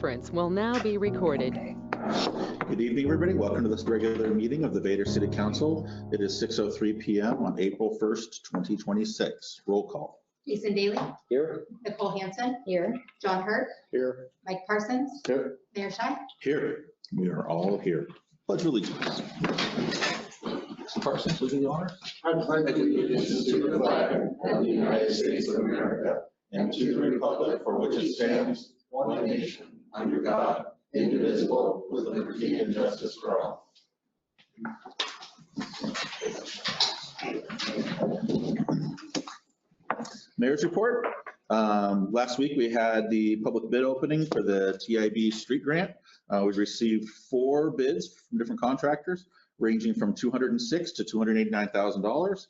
conference will now be recorded. Good evening, everybody. Welcome to this regular meeting of the Vader City Council. It is 6:03 p.m. on April 1st, 2026. Roll call. Jason Daly. Here. Nicole Hansen. Here. John Hurt. Here. Mike Parsons. Here. Mayor Shai. Here. We are all here. Pledge allegiance. Mr. Parsons, please do the honor. I pledge allegiance to the flag of the United States of America and to the republic for which it stands, one nation, under God, indivisible, with liberty and justice for all. Mayor's report. Last week we had the public bid opening for the TIB street grant. We received 4 bids from different contractors, ranging from $206,000 to $289,000.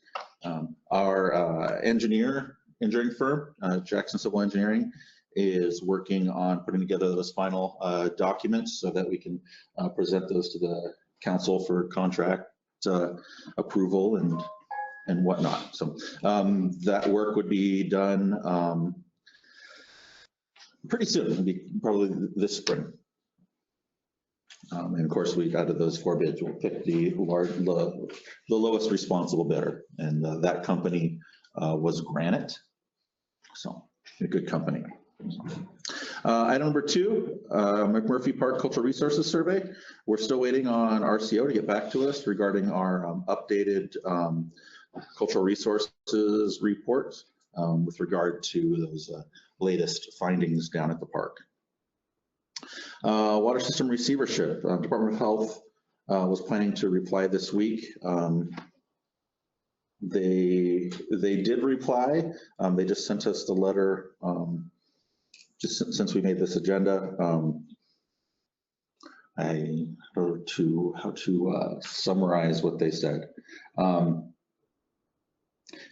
Our engineering firm, Jackson Civil Engineering, is working on putting together those final documents so that we can present those to the council for contract approval and whatnot. So that work would be done pretty soon. It'll be probably this spring. And of course, out of those 4 bids, we'll pick the lowest responsible bidder, and that company was Granite. So a good company. Item number 2, McMurphy Park Cultural Resources Survey. We're still waiting on RCO to get back to us regarding our updated cultural resources report with regard to those latest findings down at the park. Water system receivership. Department of Health was planning to reply this week. They did reply. They just sent us the letter just since we made this agenda. How to summarize what they said.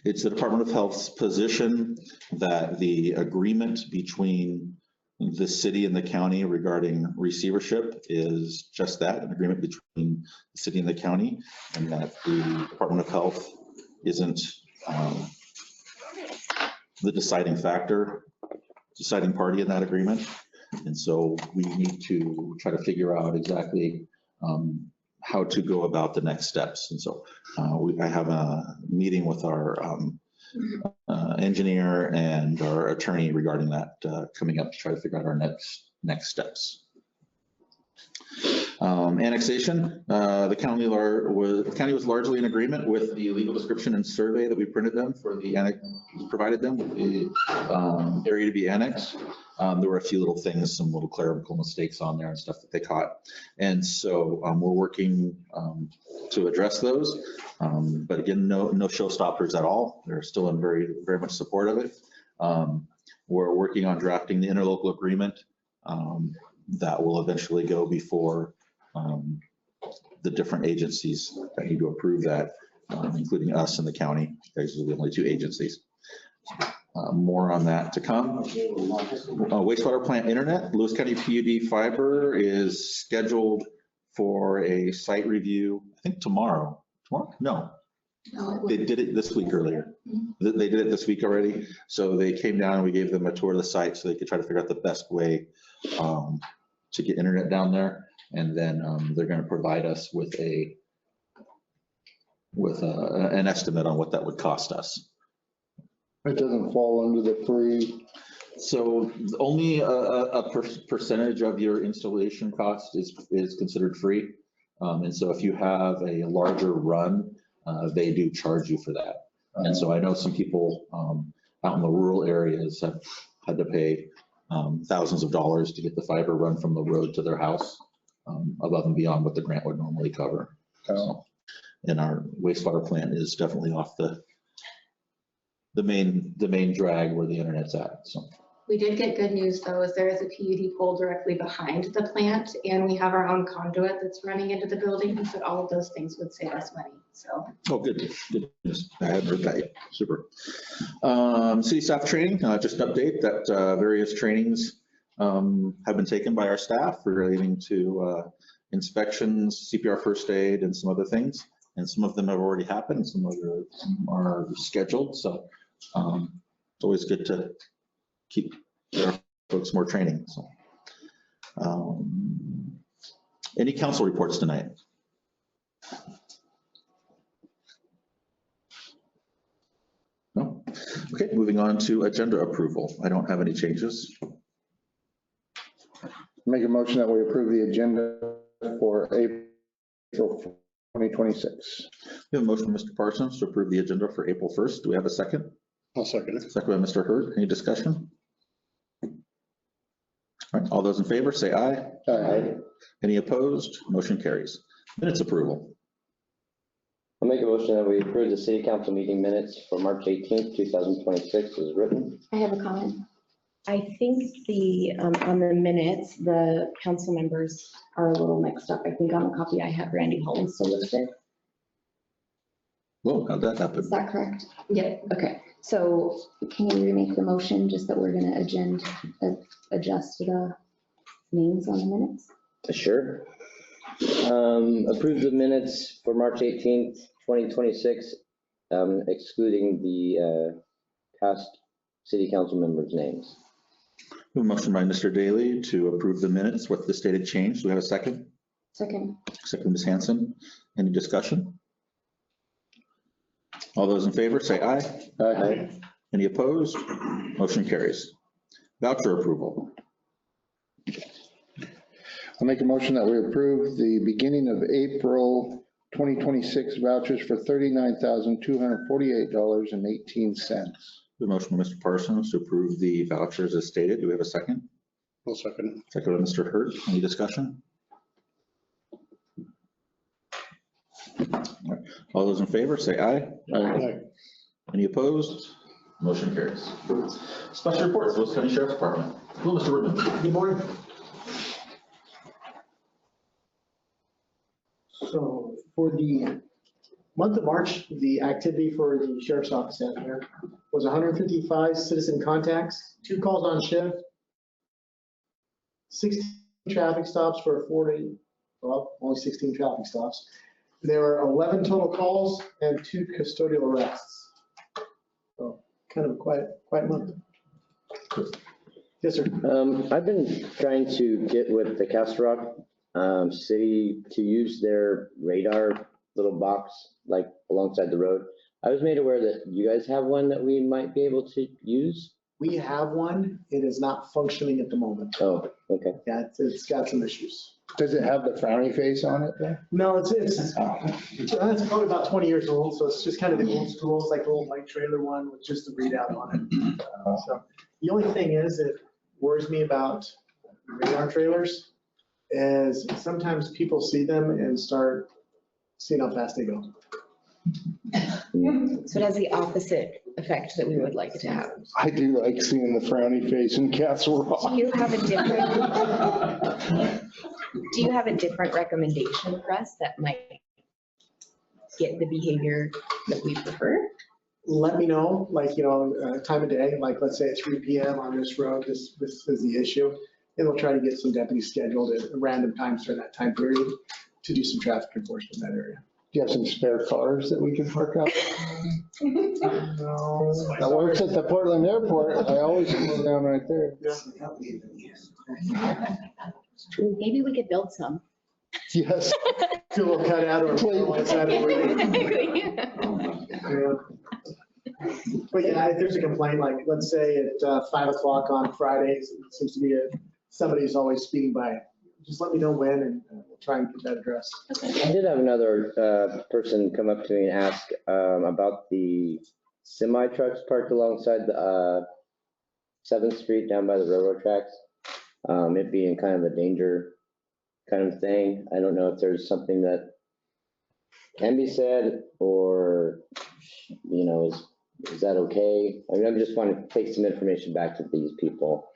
It's the Department of Health's position that the agreement between the city and the county regarding receivership is just that, an agreement between the city and the county, and that the Department of Health isn't the deciding party in that agreement. And so we need to try to figure out exactly how to go about the next steps. And so I have a meeting with our engineer and our attorney regarding that coming up to try to figure out our next steps. Annexation. The county was largely in agreement with the legal description and survey that we provided them with the area to be annexed. There were a few little things, some little clerical mistakes on there and stuff that they caught. And so we're working to address those. But again, no showstoppers at all. They're still in very, very much support of it. We're working on drafting the interlocal agreement that will eventually go before the different agencies that need to approve that, including us and the county. Those are the only 2 agencies. More on that to come. Wastewater plant internet. Lewis County PUD fiber is scheduled for a site review, I think tomorrow. Tomorrow? No. They did it this week earlier. They did it this week already. So they came down and we gave them a tour of the site so they could try to figure out the best way to get internet down there. And then they're going to provide us with an estimate on what that would cost us. It doesn't fall under the free. So only a percentage of your installation cost is considered free. And so if you have a larger run, they do charge you for that. And so I know some people out in the rural areas have had to pay thousands of dollars to get the fiber run from the road to their house, above and beyond what the grant would normally cover. So, and our wastewater plant is definitely off the main drag where the internet's at. So We did get good news though, as there is a PUD pole directly behind the plant, and we have our own conduit that's running into the building. He said all of those things would save us money. So. Oh, good. Good news. I hadn't heard that yet. Super. City staff training. Just an update that various trainings have been taken by our staff relating to inspections, CPR first aid, and some other things. And some of them have already happened. Some are scheduled. So it's always good to keep our folks more training. So Any council reports tonight? No? Okay, moving on to agenda approval. I don't have any changes. Make a motion that we approve the agenda for April 2026. We have a motion from Mr. Parsons to approve the agenda for April 1st. Do we have a second? I'll second it. Second by Mr. Hurd. Any discussion? All right, all those in favor say aye. Aye. Any opposed? Motion carries. Minutes approval. I'll make a motion that we approve the city council meeting minutes for March 18th, 2026 as written. I have a comment. I think on the minutes, the council members are a little mixed up. I think on the copy I have Randy Hollins still listed. Whoa, how'd that happen? Is that correct? Yeah. Okay, so can you remake the motion just that we're gonna adjust the names on the minutes? Sure. Approve the minutes for March 18th, 2026, excluding the past city council members' names. We have a motion by Mr. Daly to approve the minutes with the stated change. Do we have a second? Second. Second, Ms. Hanson. Any discussion? All those in favor say aye. Aye. Any opposed? Motion carries. Voucher approval. I'll make a motion that we approve the beginning of April 2026 vouchers for $39,248.18. The motion by Mr. Parsons to approve the vouchers as stated. Do we have a second? I'll second it. Second by Mr. Hurd. Any discussion? All those in favor say aye. Aye. Any opposed? Motion carries. Special reports, Willis County Sheriff's Department. Hello, Mr. Whitman. Good morning. So for the month of March, the activity for the sheriff's office out here was 155 citizen contacts, 2 calls on shift, 16 traffic stops for a 4-day, well, only 16 traffic stops. There were 11 total calls and 2 custodial arrests. So kind of a quiet month. Yes, sir. I've been trying to get with the Castle Rock city to use their radar little box like alongside the road. I was made aware that you guys have one that we might be able to use. We have one. It is not functioning at the moment. Oh, okay. Yeah, it's got some issues. Does it have the frowny face on it there? No, it's probably about 20 years old, so it's just kind of the old school, it's like the old white trailer one with just the readout on it. So the only thing is, it worries me about radar trailers is sometimes people see them and start seeing how fast they go. So it has the opposite effect that we would like it to have. I do like seeing the frowny face in Castle Rock. Do you have a different recommendation for us that might get the behavior that we prefer? Let me know, like, time of day, like, let's say at 3 PM on this road, this is the issue. And we'll try to get some deputies scheduled at random times during that time period to do some traffic enforcement in that area. Do you have some spare cars that we can park out? That works at the Portland airport. I always go down right there. It's true. Maybe we could build some. Yes. Do a little cutout or one side of the road. But yeah, if there's a complaint, like, let's say at 5 o'clock on Fridays, it seems to be somebody's always speeding by. Just let me know when and we'll try and get that addressed. I did have another person come up to me and ask about the semi trucks parked alongside the 7th Street down by the railroad tracks. It being kind of a danger kind of thing. I don't know if there's something that can be said or, is that okay? I mean, I'm just wanting to take some information back to these people.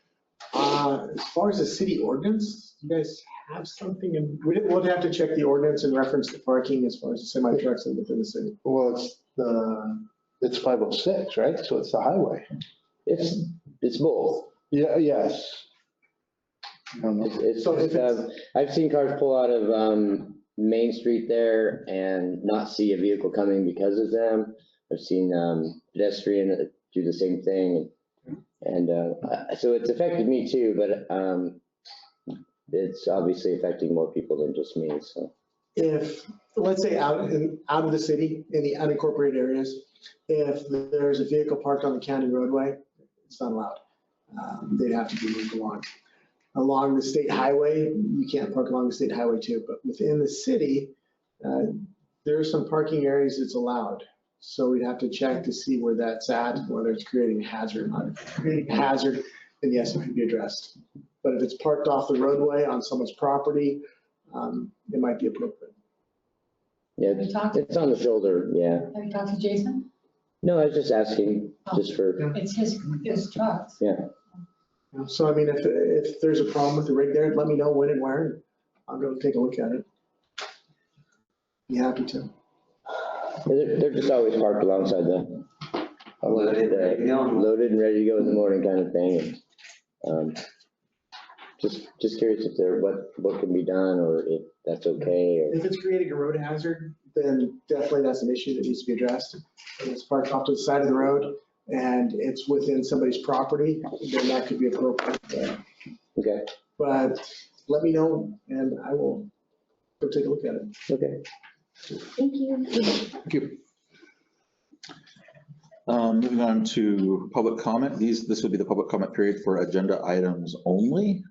As far as the city ordinance, you guys have something, and we'll have to check the ordinance and reference the parking as far as the semi trucks within the city. Well, it's 506, right? So it's the highway. It's both. Yeah, yes. I don't know. I've seen cars pull out of Main Street there and not see a vehicle coming because of them. I've seen pedestrian do the same thing. And so it's affected me too, but it's obviously affecting more people than just me, so. If, let's say out of the city, in the unincorporated areas, if there's a vehicle parked on the county roadway, it's not allowed. They'd have to be moved along. Along the state highway, you can't park along the state highway too, but within the city, there are some parking areas that's allowed. So we'd have to check to see where that's at, whether it's creating a hazard or not. If it's creating a hazard, then yes, it could be addressed. But if it's parked off the roadway on someone's property, it might be appropriate. Yeah, it's on the shoulder, yeah. Have you talked to Jason? No, I was just asking, just for, It's his truck. yeah. So I mean, if there's a problem with the rig there, let me know when and where, and I'll go take a look at it. Be happy to. They're just always parked alongside the loaded and ready to go in the morning kind of thing. And, just curious if what can be done, or if that's okay, or. If it's creating a road hazard, then definitely that's an issue that needs to be addressed. If it's parked off to the side of the road and it's within somebody's property, then that could be appropriate. Okay, But let me know and I will go take a look at it. okay. Thank you. Thank you. Moving on to public comment. This would be the public comment period for agenda items only.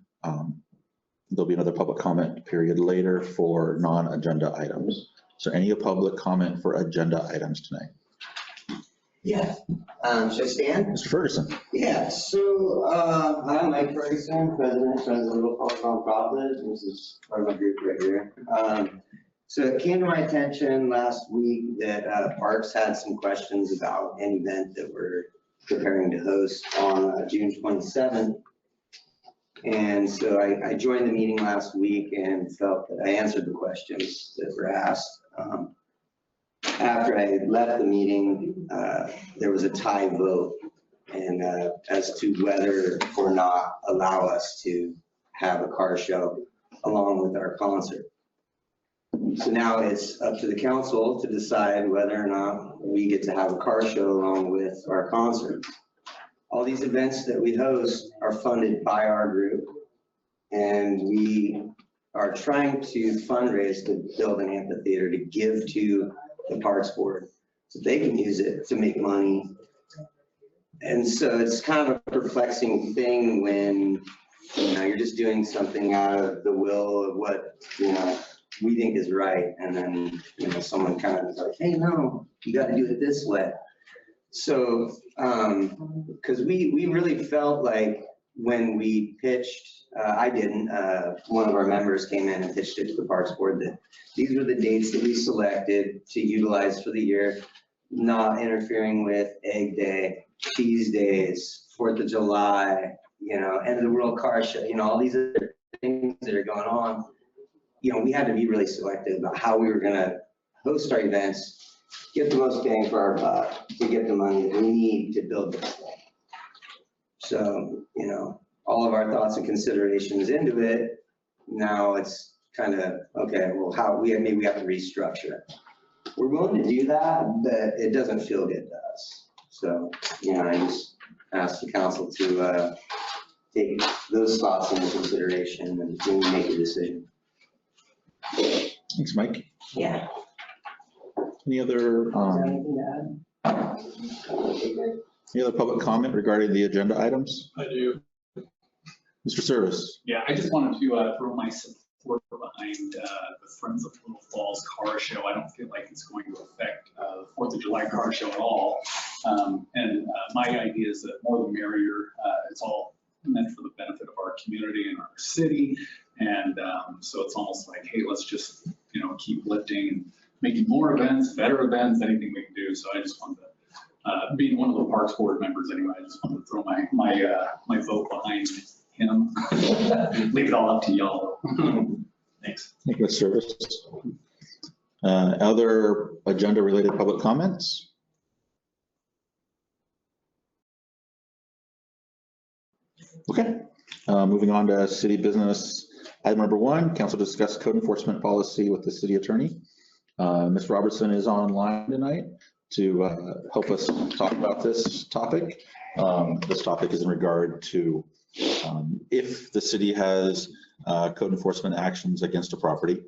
There'll be another public comment period later for non-agenda items. So any public comment for agenda items tonight? Yeah, should I stand? Mr. Ferguson? Yeah, so, I'm Mike Ferguson, president of Little Falls Nonprofit. This is part of my group right here. So it came to my attention last week that Parks had some questions about an event that we're preparing to host on June 27th. And so I joined the meeting last week and felt that I answered the questions that were asked. After I left the meeting, there was a tie vote and as to whether or not allow us to have a car show along with our concert. So now it's up to the council to decide whether or not we get to have a car show along with our concert. All these events that we host are funded by our group, and we are trying to fundraise to build an amphitheater to give to the Parks Board so they can use it to make money. And so it's kind of a perplexing thing when, you're just doing something out of the will of what, we think is right. And then, someone kind of is like, hey, no, you got to do it this way. So, because we really felt like when we pitched, I didn't, one of our members came in and pitched it to the Parks Board that these were the dates that we selected to utilize for the year, not interfering with Egg Day, Cheese Days, 4th of July, End of the World Car Show, all these other things that are going on. We had to be really selective about how we were going to host our events, get the most bang for our buck to get the money that we need to build this thing. So, all of our thoughts and considerations into it, now it's kind of, okay, well, maybe we have to restructure it. We're willing to do that, but it doesn't feel good to us. So, I just asked the council to take those thoughts into consideration and then make a decision. Thanks, Mike. Yeah. Any other public comment regarding the agenda items? I do. Mr. Service? Yeah, I just wanted to throw my support behind the Friends of Little Falls car show. I don't feel like it's going to affect the 4th of July car show at all. And my idea is that more the merrier. It's all meant for the benefit of our community and our city. And so it's almost like, hey, let's just, keep lifting and making more events, better events, anything we can do. So I just wanted to, being one of the Parks Board members anyway, I just wanted to throw my vote behind him. Leave it all up to y'all. Thanks. Thank you, Mr. Service. Other agenda-related public comments? Okay, moving on to city business. Item number 1, council discuss code enforcement policy with the city attorney. Ms. Robertson is online tonight to help us talk about this topic. This topic is in regard to if the city has code enforcement actions against a property,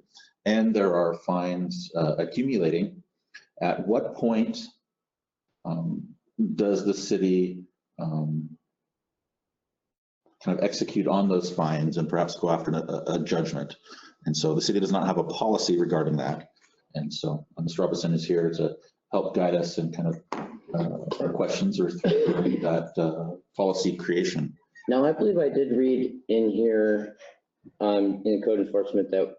and there are fines accumulating, at what point does the city kind of execute on those fines and perhaps go after a judgment? And so the city does not have a policy regarding that. And so Mr. Robinson is here to help guide us in kind of our questions or through that policy creation. Now, I believe I did read in here in code enforcement that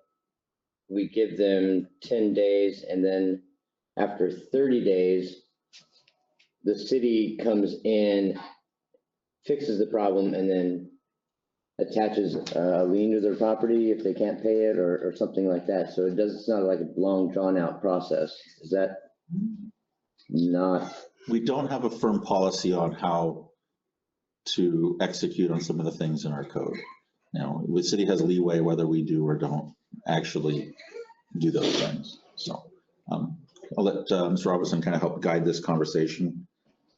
we give them 10 days, and then after 30 days, the city comes in, fixes the problem, and then attaches a lien to their property if they can't pay it, or something like that. So it's not like a long drawn out process. Is that not? We don't have a firm policy on how to execute on some of the things in our code. Now, the city has leeway whether we do or don't actually do those things. So I'll let Mr. Robinson kind of help guide this conversation.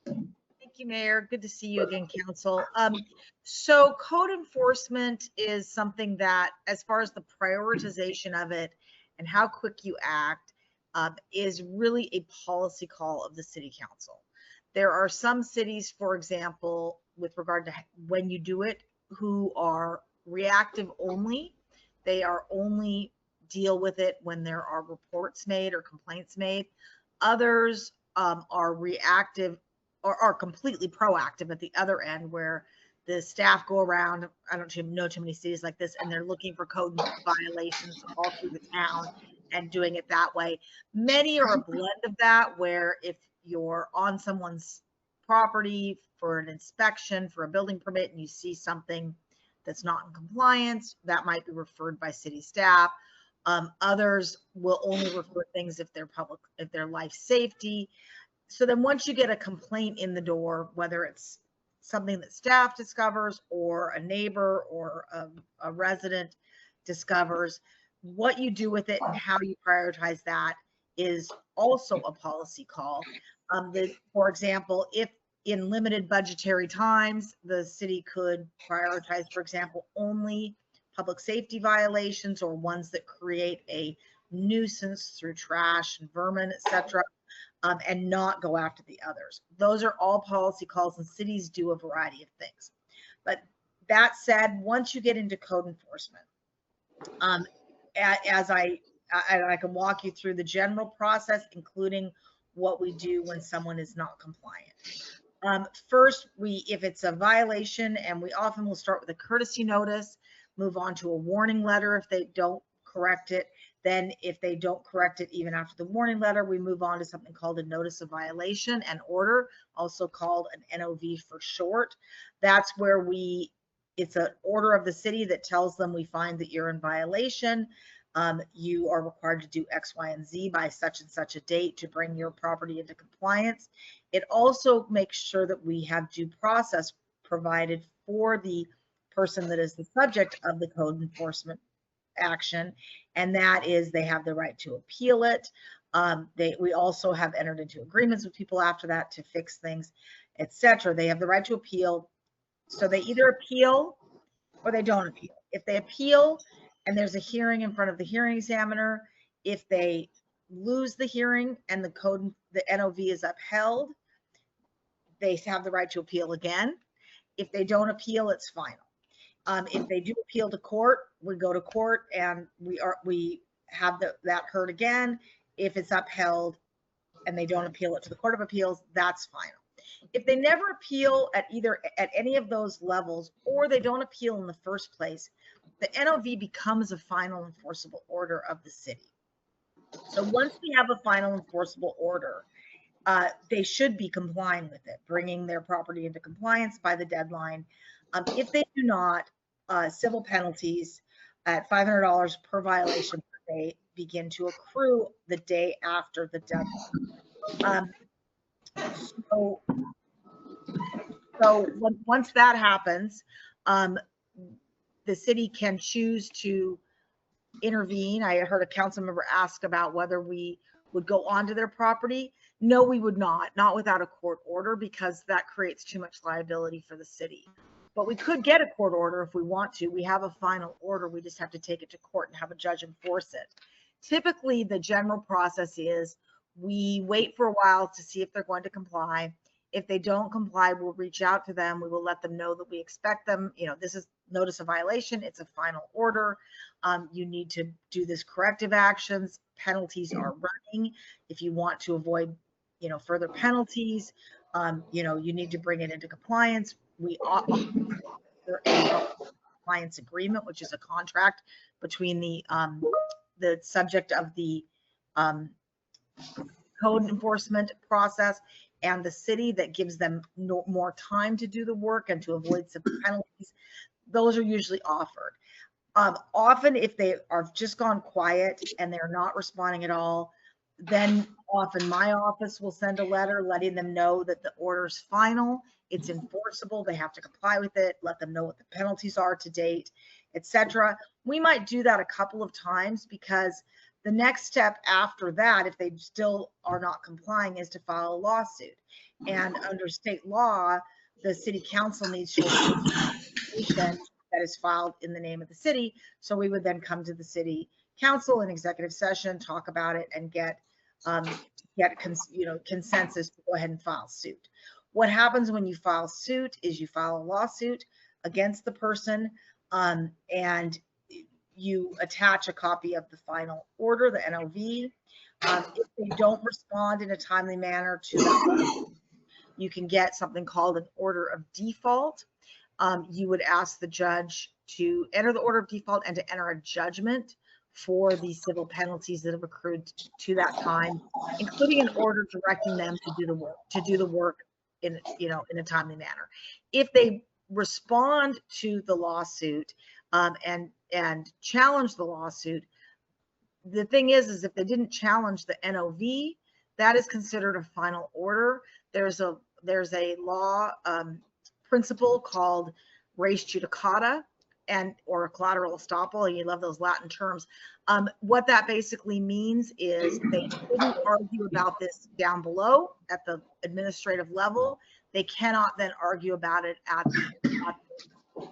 Thank you, Mayor. Good to see you again, Council. So code enforcement is something that, as far as the prioritization of it and how quick you act, is really a policy call of the City Council. There are some cities, for example, with regard to when you do it, who are reactive only. They are only deal with it when there are reports made or complaints made. Others are reactive or are completely proactive at the other end, where the staff go around, I don't know too many cities like this, and they're looking for code violations all through the town and doing it that way. Many are a blend of that, where if you're on someone's property for an inspection, for a building permit, and you see something that's not in compliance, that might be referred by city staff. Others will only refer things if they're public, if they're life safety. So then once you get a complaint in the door, whether it's something that staff discovers or a neighbor or a resident discovers, what you do with it and how you prioritize that is also a policy call. For example, if in limited budgetary times, the city could prioritize, for example, only public safety violations or ones that create a nuisance through trash and vermin, etc., and not go after the others. Those are all policy calls, and cities do a variety of things. But that said, once you get into code enforcement, as I can walk you through the general process, including what we do when someone is not compliant. First, if it's a violation, and we often will start with a courtesy notice, move on to a warning letter if they don't correct it. Then if they don't correct it even after the warning letter, we move on to something called a notice of violation and order, also called an NOV for short. That's where it's an order of the city that tells them we find that you're in violation. You are required to do X, Y, and Z by such and such a date to bring your property into compliance. It also makes sure that we have due process provided for the person that is the subject of the code enforcement action, and that is they have the right to appeal it. We also have entered into agreements with people after that to fix things, etc. They have the right to appeal, so they either appeal or they don't appeal. If they appeal and there's a hearing in front of the hearing examiner, if they lose the hearing and the NOV is upheld, they have the right to appeal again. If they don't appeal, it's final. If they do appeal to court, we go to court and we have that heard again. If it's upheld and they don't appeal it to the Court of Appeals, that's final. If they never appeal at any of those levels, or they don't appeal in the first place, the NOV becomes a final enforceable order of the city. So once we have a final enforceable order, they should be complying with it, bringing their property into compliance by the deadline. If they do not, civil penalties at $500 per violation per day begin to accrue the day after the deadline. So once that happens, the city can choose to intervene. I heard a council member ask about whether we would go onto their property. No, we would not without a court order, because that creates too much liability for the city. But we could get a court order if we want to. We have a final order. We just have to take it to court and have a judge enforce it. Typically, the general process is we wait for a while to see if they're going to comply. If they don't comply, we'll reach out to them. We will let them know that we expect them. This is notice of violation. It's a final order. You need to do this corrective actions. Penalties are running. If you want to avoid, further penalties, you need to bring it into compliance. We offer a compliance agreement, which is a contract between the subject of the code enforcement process and the city that gives them more time to do the work and to avoid some penalties. Those are usually offered. Often if they are just gone quiet and they're not responding at all, then often my office will send a letter letting them know that the order's final, it's enforceable, they have to comply with it, let them know what the penalties are to date, etc. We might do that a couple of times because the next step after that, if they still are not complying, is to file a lawsuit. And under state law, the city council needs to that is filed in the name of the city. So we would then come to the city council in executive session, talk about it, and get consensus to go ahead and file suit. What happens when you file suit is you file a lawsuit against the person, and you attach a copy of the final order, the NOV. If they don't respond in a timely manner to that, you can get something called an order of default. You would ask the judge to enter the order of default and to enter a judgment for the civil penalties that have accrued to that time, including an order directing them to do the work in a timely manner. If they respond to the lawsuit and challenge the lawsuit, the thing is if they didn't challenge the NOV, that is considered a final order. There's a law principle called res judicata or collateral estoppel, and you love those Latin terms. What that basically means is they couldn't argue about this down below at the administrative level. They cannot then argue about it at the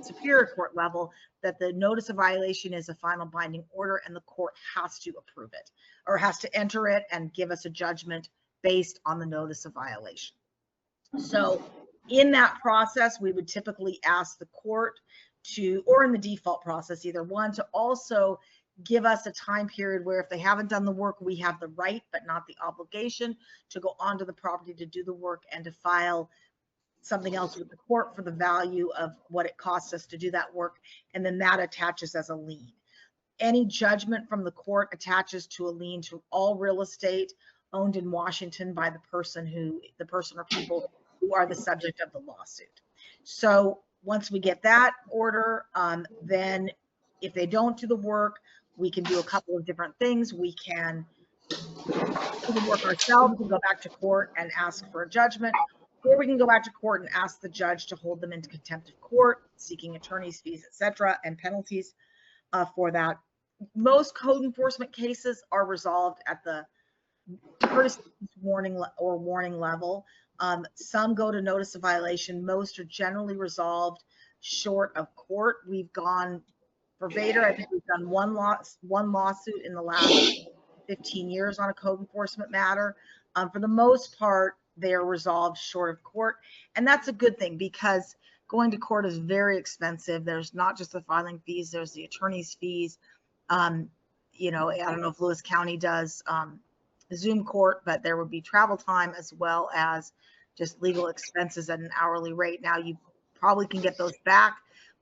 Superior Court level, that the notice of violation is a final binding order and the court has to approve it or has to enter it and give us a judgment based on the notice of violation. So in that process, we would typically ask the court to, or in the default process, either one, to also give us a time period where if they haven't done the work, we have the right, but not the obligation to go onto the property to do the work and to file something else with the court for the value of what it costs us to do that work. And then that attaches as a lien. Any judgment from the court attaches to a lien to all real estate owned in Washington by the person or people who are the subject of the lawsuit. So once we get that order, then if they don't do the work, we can do a couple of different things. We can do the work ourselves and go back to court and ask for a judgment, or we can go back to court and ask the judge to hold them into contempt of court, seeking attorney's fees, etc., and penalties for that. Most code enforcement cases are resolved at the courtesy warning level. Some go to notice of violation. Most are generally resolved short of court. We've gone for Vader. I think we've done one lawsuit in the last 15 years on a code enforcement matter. For the most part, they are resolved short of court, and that's a good thing because going to court is very expensive. There's not just the filing fees; there's the attorney's fees. I don't know if Lewis County does Zoom court, but there would be travel time as well as just legal expenses at an hourly rate. Now you probably can get those back,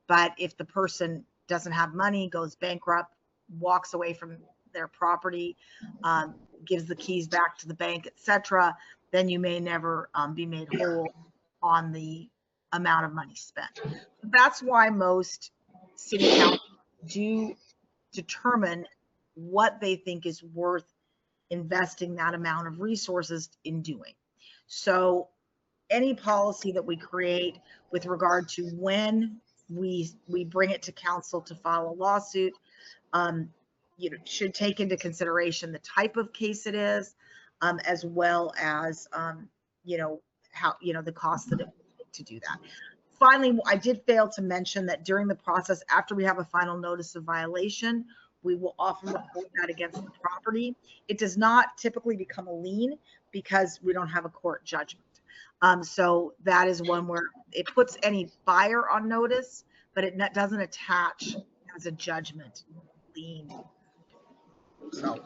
but if the person doesn't have money, goes bankrupt, walks away from their property, gives the keys back to the bank, etc., then you may never be made whole on the amount of money spent. That's why most city councils do determine what they think is worth investing that amount of resources in doing. So any policy that we create with regard to when we bring it to council to file a lawsuit, should take into consideration the type of case it is, as well as how the cost that it would take to do that. Finally, I did fail to mention that during the process, after we have a final notice of violation, we will often report that against the property. It does not typically become a lien because we don't have a court judgment. So that is one where it puts any buyer on notice, but it doesn't attach as a judgment lien. So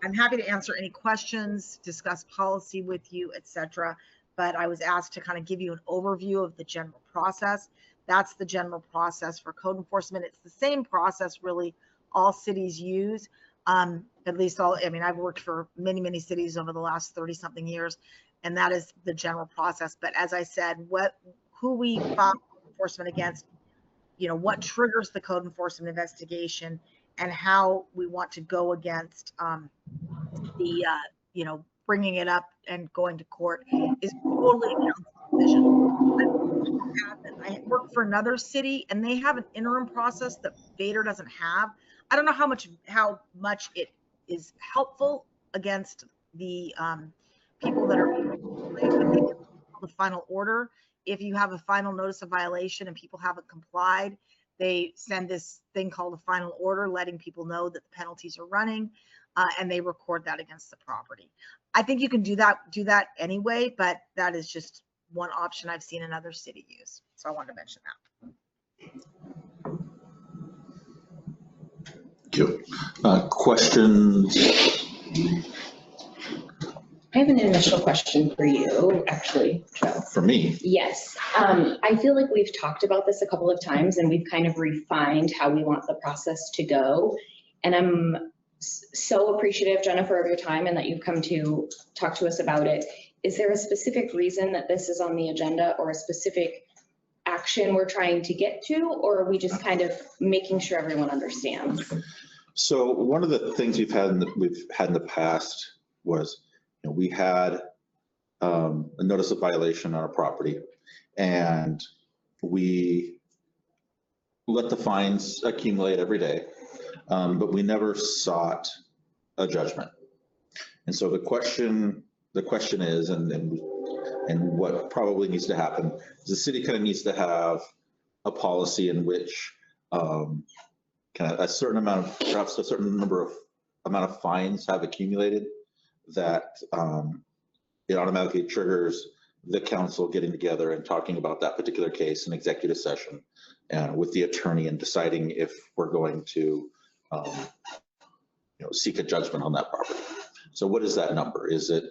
I'm happy to answer any questions, discuss policy with you, etc. But I was asked to kind of give you an overview of the general process. That's the general process for code enforcement. It's the same process really all cities use. At least all, I mean, I've worked for many, many cities over the last 30 something years, and that is the general process. But as I said, who we file enforcement against, what triggers the code enforcement investigation, and how we want to go against bringing it up and going to court is totally a council decision. I work for another city and they have an interim process that Vader doesn't have. I don't know how much it is helpful against the people that are the final order. If you have a final notice of violation and people haven't complied, they send this thing called a final order, letting people know that the penalties are running, and they record that against the property. I think you can do that anyway, but that is just one option I've seen another city use. So I wanted to mention that. Thank you. Questions? I have an initial question for you, actually, Joe. For me? Yes. I feel like we've talked about this a couple of times and we've kind of refined how we want the process to go. And I'm so appreciative, Jennifer, of your time and that you've come to talk to us about it. Is there a specific reason that this is on the agenda or a specific action we're trying to get to, or are we just kind of making sure everyone understands? So one of the things we've had in the past was, we had a notice of violation on our property, and we let the fines accumulate every day, but we never sought a judgment. And so the question is, and what probably needs to happen is the city kind of needs to have a policy in which kind of a certain amount, perhaps a certain amount of fines have accumulated, that it automatically triggers the council getting together and talking about that particular case in executive session with the attorney and deciding if we're going to seek a judgment on that property. So what is that number? Is it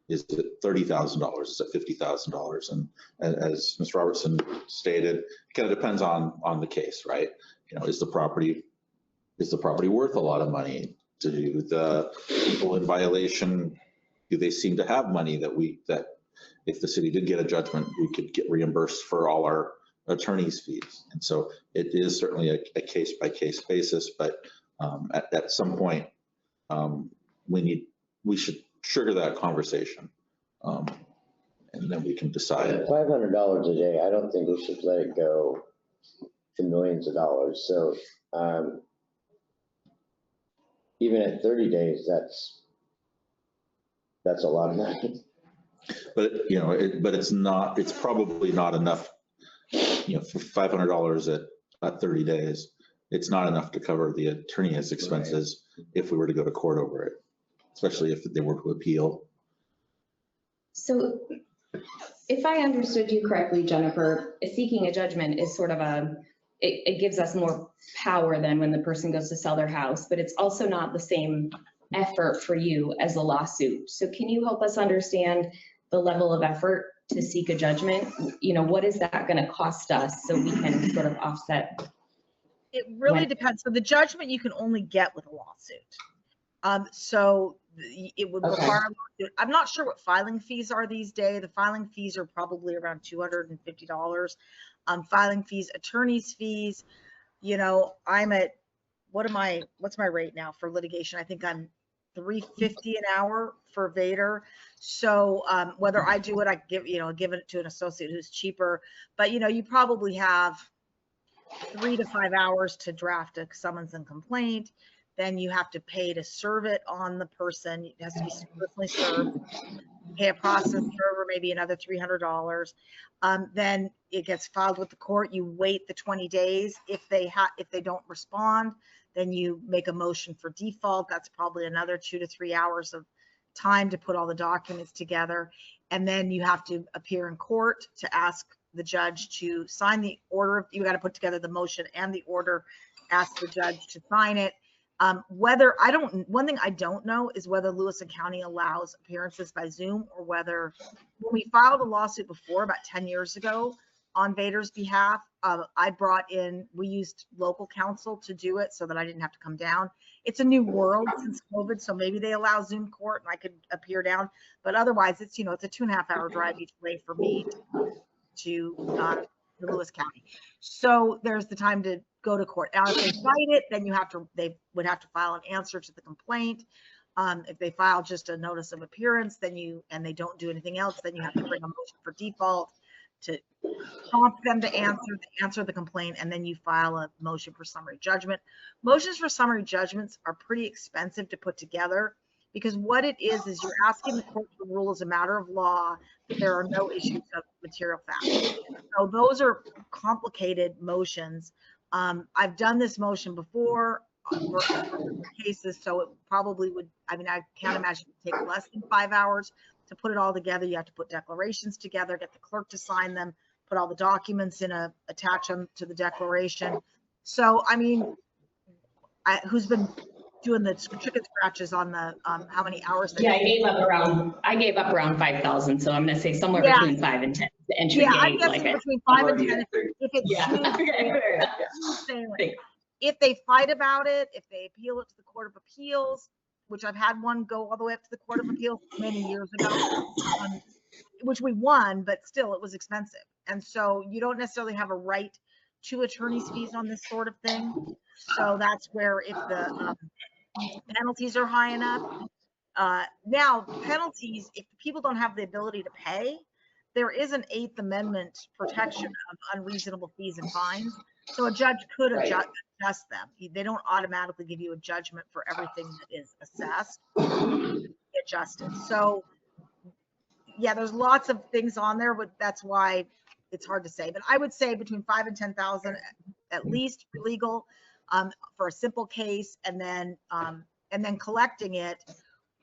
$30,000? Is it $50,000? And as Ms. Robertson stated, it kind of depends on the case, right? Is the property worth a lot of money? Do the people in violation, do they seem to have money that if the city did get a judgment, we could get reimbursed for all our attorney's fees? And so it is certainly a case by case basis, but at some point we should trigger that conversation, and then we can decide. $500 a day, I don't think we should let it go to millions of dollars. So even at 30 days, that's a lot of money. But it's probably not enough, for $500 at 30 days, it's not enough to cover the attorney's expenses if we were to go to court over it, especially if they were to appeal. So if I understood you correctly, Jennifer, seeking a judgment is sort of it gives us more power than when the person goes to sell their house, but it's also not the same effort for you as a lawsuit. So can you help us understand the level of effort to seek a judgment? What is that going to cost us so we can sort of offset? It really depends. So the judgment you can only get with a lawsuit. So it would require, I'm not sure what filing fees are these days. The filing fees are probably around $250. Filing fees, attorney's fees, I'm at, what's my rate now for litigation? I think I'm $350 an hour for Vader. So whether I do it, I give it to an associate who's cheaper, but you probably have 3 to 5 hours to draft a summons and complaint. Then you have to pay to serve it on the person. It has to be personally served. pay a process server, maybe another $300. Then it gets filed with the court. You wait the 20 days. If they don't respond, then you make a motion for default. That's probably another 2 to 3 hours of time to put all the documents together. And then you have to appear in court to ask the judge to sign the order. You got to put together the motion and the order, ask the judge to sign it. One thing I don't know is whether Lewis County allows appearances by Zoom, or whether, when we filed a lawsuit before about 10 years ago on Vader's behalf, we used local counsel to do it so that I didn't have to come down. It's a new world since COVID, so maybe they allow Zoom court and I could appear down, but otherwise it's, it's a 2.5 hour drive each way for me to Lewis County. So there's the time to go to court. Now, if they fight it, then they would have to file an answer to the complaint. If they file just a notice of appearance, and they don't do anything else, then you have to bring a motion for default to prompt them to answer the complaint, and then you file a motion for summary judgment. Motions for summary judgments are pretty expensive to put together, because what it is you're asking the court to rule as a matter of law that there are no issues of material fact. So those are complicated motions. I've done this motion before for cases, so it probably would, I can't imagine it would take less than 5 hours to put it all together. You have to put declarations together, get the clerk to sign them, put all the documents attach them to the declaration. So, who's been doing the chicken scratches on the, how many hours? Yeah, I gave up around 5,000. So I'm going to say somewhere between 5 and 10. The entry I'm gate, guessing between 5 and 10. If it's Tuesday, if they fight about it, if they appeal it to the Court of Appeals, which I've had one go all the way up to the Court of Appeals many years ago, which we won, but still it was expensive. And so you don't necessarily have a right to attorney's fees on this sort of thing. So that's where, if the penalties are high enough. Now, penalties, if people don't have the ability to pay, there is an 8th Amendment protection of unreasonable fees and fines. So a judge could adjust them. They don't automatically give you a judgment for everything that is assessed, adjusted. So yeah, there's lots of things on there, but that's why it's hard to say. But I would say between 5 and 10,000 at least for legal, for a simple case, and then collecting it.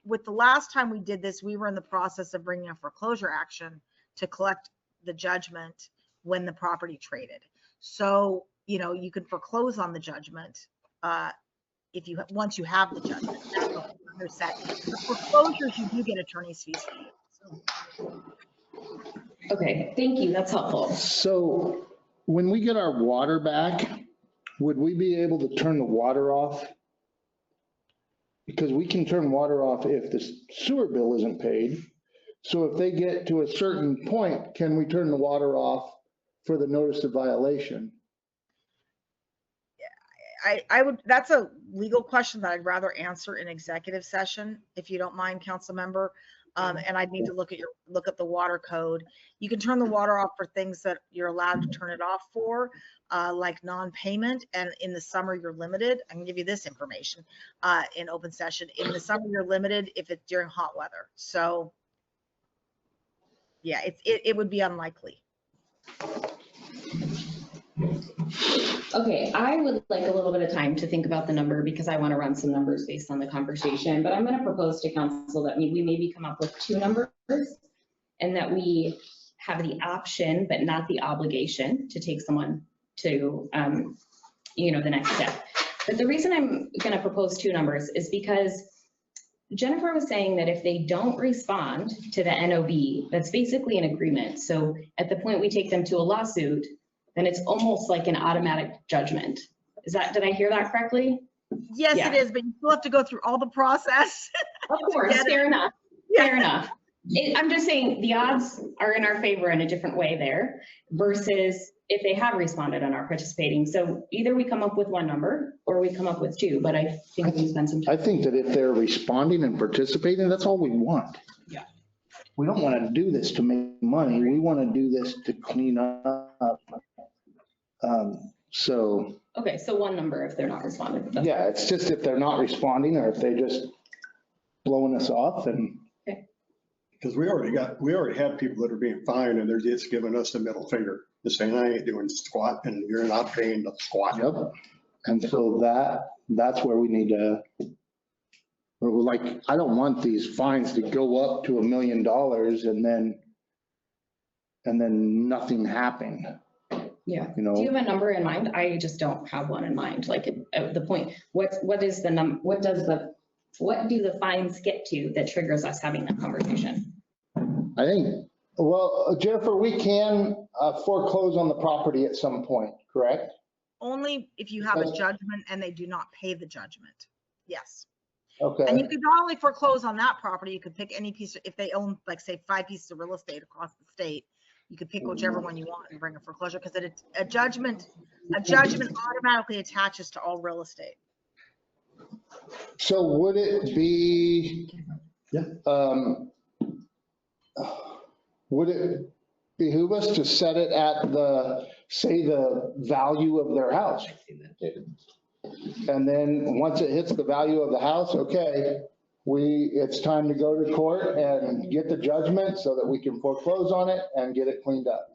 With the last time we did this, we were in the process of bringing a foreclosure action to collect the judgment when the property traded. So, you can foreclose on the judgment once you have the judgment. That's set. The foreclosures, you do get attorney's fees. So. Okay, thank you. That's helpful. So when we get our water back, would we be able to turn the water off? Because we can turn water off if the sewer bill isn't paid. So if they get to a certain point, can we turn the water off for the notice of violation? I would, that's a legal question that I'd rather answer in executive session, if you don't mind, council member. And I'd need to look at the water code. You can turn the water off for things that you're allowed to turn it off for, like non-payment. And in the summer, you're limited. I can give you this information in open session. In the summer, you're limited if it's during hot weather. So yeah, it would be unlikely. Okay, I would like a little bit of time to think about the number, because I want to run some numbers based on the conversation, but I'm going to propose to council that we maybe come up with 2 numbers, and that we have the option, but not the obligation, to take someone to, the next step. But the reason I'm going to propose 2 numbers is because Jennifer was saying that if they don't respond to the NOB, that's basically an agreement. So at the point we take them to a lawsuit, then it's almost like an automatic judgment. Did I hear that correctly? Yes, yeah. It is, but you still have to go through all the process. Of course, fair enough. Fair enough. I'm just saying the odds are in our favor in a different way there, versus if they have responded and are participating. So either we come up with 1 number or we come up with 2, but I think we spend some time. I think that if they're responding and participating, that's all we want. Yeah. We don't want to do this to make money. We want to do this to clean up. Okay, so 1 number if they're not responding. Yeah, it's just if they're not responding, or if they're just blowing us off, and okay. Because we already have people that are being fined and they're just giving us the middle finger. They're saying, I ain't doing squat and you're not paying the squat. Yep. And so that's where we need to, like, I don't want these fines to go up to $1 million and then nothing happened. Yeah. You know? Do you have a number in mind? I just don't have one in mind. Like at the point, what do the fines get to that triggers us having that conversation? I think, well, Jennifer, we can foreclose on the property at some point, correct? Only if you have a judgment and they do not pay the judgment. Yes. Okay. And you could not only foreclose on that property, you could pick any piece, if they own, like, say, 5 pieces of real estate across the state, you could pick whichever one you want and bring a foreclosure, because a judgment automatically attaches to all real estate. So would it be, would it behoove us to set it at say the value of their house? And then once it hits the value of the house, okay, it's time to go to court and get the judgment so that we can foreclose on it and get it cleaned up.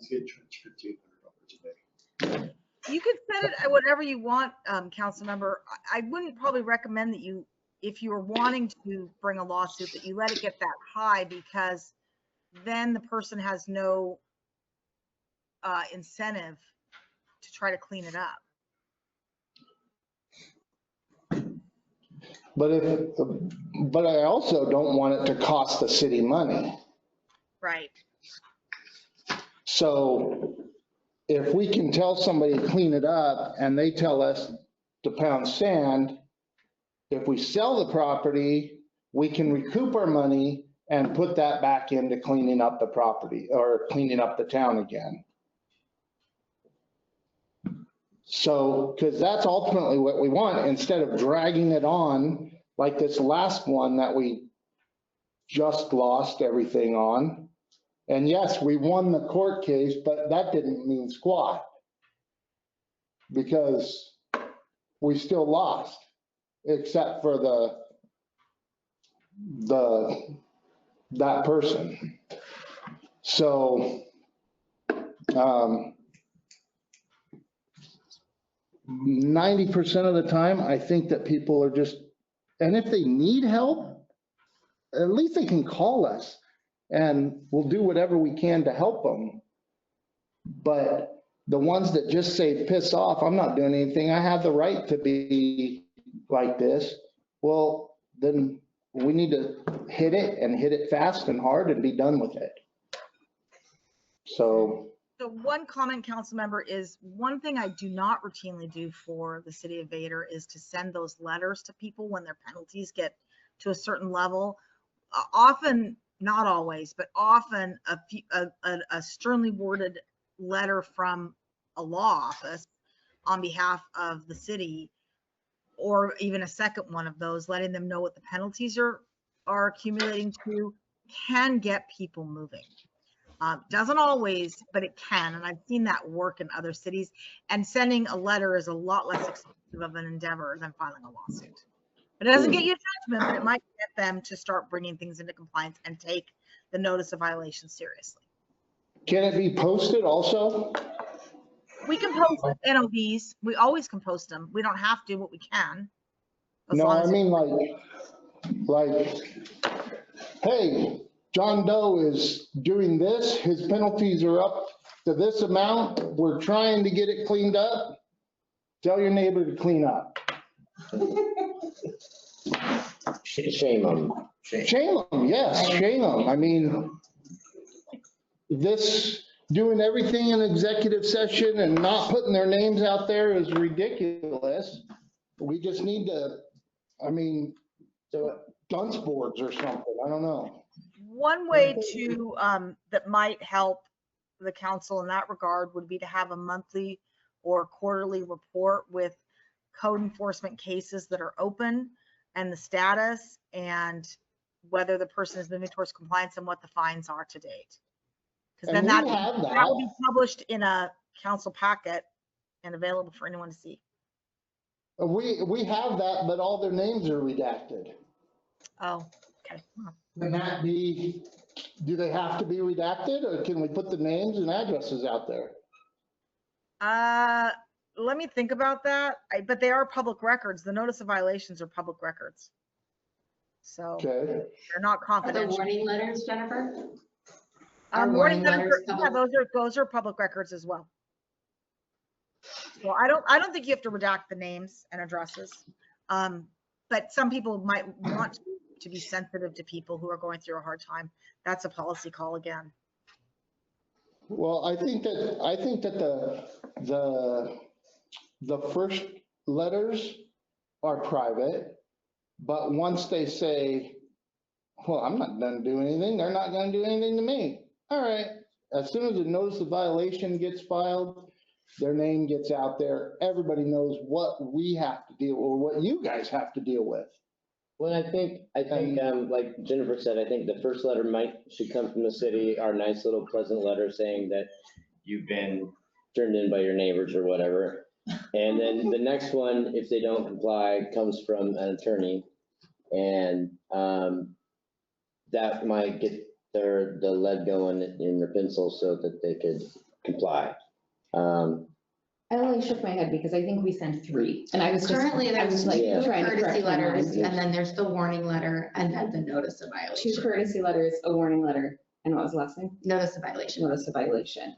You could set it at whatever you want, council member. I wouldn't probably recommend that you, if you're wanting to bring a lawsuit, that you let it get that high, because then the person has no incentive to try to clean it up. But I also don't want it to cost the city money. Right. So if we can tell somebody to clean it up and they tell us to pound sand, if we sell the property, we can recoup our money and put that back into cleaning up the property or cleaning up the town again. So, because that's ultimately what we want, instead of dragging it on like this last one that we just lost everything on. And yes, we won the court case, but that didn't mean squat, because we still lost, except for that person. So, 90% of the time, I think that people are just, and if they need help, at least they can call us and we'll do whatever we can to help them. But the ones that just say, piss off, I'm not doing anything, I have the right to be like this. Well, then we need to hit it and hit it fast and hard and be done with it. So one comment, council member, is one thing I do not routinely do for the city of Vader is to send those letters to people when their penalties get to a certain level. Often, not always, but often a sternly worded letter from a law office on behalf of the city, or even a second one of those, letting them know what the penalties are accumulating to, can get people moving. Doesn't always, but it can. And I've seen that work in other cities. And sending a letter is a lot less expensive of an endeavor than filing a lawsuit. It doesn't get you a judgment, but it might get them to start bringing things into compliance and take the notice of violation seriously. can it be posted also? We can post NOVs. We always can post them. We don't have to, but we can. No, I mean like, hey, John Doe is doing this, his penalties are up to this amount, we're trying to get it cleaned up. Tell your neighbor to clean up. Shame them. Shame them, yes, shame them. I mean, this, doing everything in executive session and not putting their names out there is ridiculous. We just need to, I mean, dunce boards or something, I don't know. One way to that might help the council in that regard would be to have a monthly or quarterly report with code enforcement cases that are open and the status and whether the person is moving towards compliance and what the fines are to date. Because then that will be published in a council packet and available for anyone to see. We have that, but all their names are redacted. Oh, okay. Can that be do they have to be redacted or can we put the names and addresses out there? Let me think about that. But they are public records. The notice of violations are public records. So Okay. they're not Are the confidential. warning letters, Jennifer? Are Warning warning letters, letters yeah, public? those are public records as well. So I don't think you have to redact the names and addresses. But some people might want to be sensitive to people who are going through a hard time. That's a policy call again. Well, I think that the first letters are private, but once they say, well, I'm not done doing anything, they're not gonna do anything to me. All right, as soon as the notice of violation gets filed, their name gets out there, everybody knows what we have to deal, or what you guys have to deal with. Well, I think, like Jennifer said, I think the first letter should come from the city, our nice little pleasant letter saying that you've been turned in by your neighbors or whatever. And then the next one, if they don't comply, comes from an attorney. And that might get the lead going in their pencil so that they could comply. I only shook my head because I think we sent 3, and I was just. Currently, I was there's like two trying to courtesy correct my letters, mind. and then there's the warning letter, and then the notice of 2 violation. courtesy letters, a warning letter, and what was the last thing? Notice of violation. Notice of violation.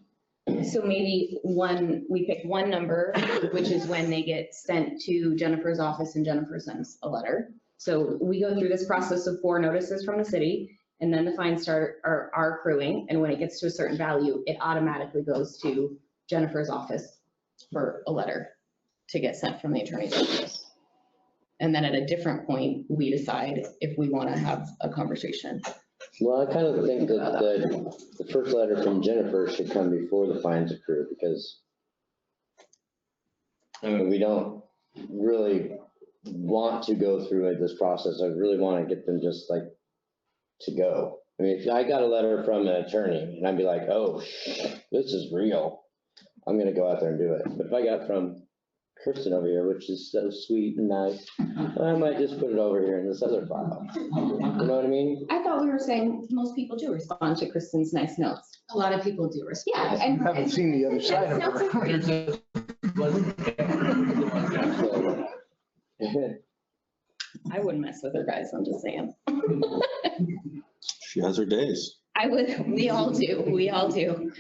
So maybe we pick one number, which is when they get sent to Jennifer's office and Jennifer sends a letter. So we go through this process of 4 notices from the city, and then the fines are accruing. And when it gets to a certain value, it automatically goes to Jennifer's office for a letter to get sent from the attorney's office. And then at a different point, we decide if we want to have a conversation. Well, I kind of think that the first letter from Jennifer should come before the fines accrue, because I mean, we don't really want to go through this process. I really want to get them just like to go. I mean, if I got a letter from an attorney and I'd be like, oh, this is real, I'm gonna go out there and do it. But if I got from Kristen over here, which is so sweet and nice, I might just put it over here in this other file. You know what I mean? I thought we were saying most people do respond to Kristen's nice notes. A lot of people do respond. Yeah, and. You haven't seen the other side of Notes are her. great. I wouldn't mess with her, guys, I'm just saying. She has her days. We all do.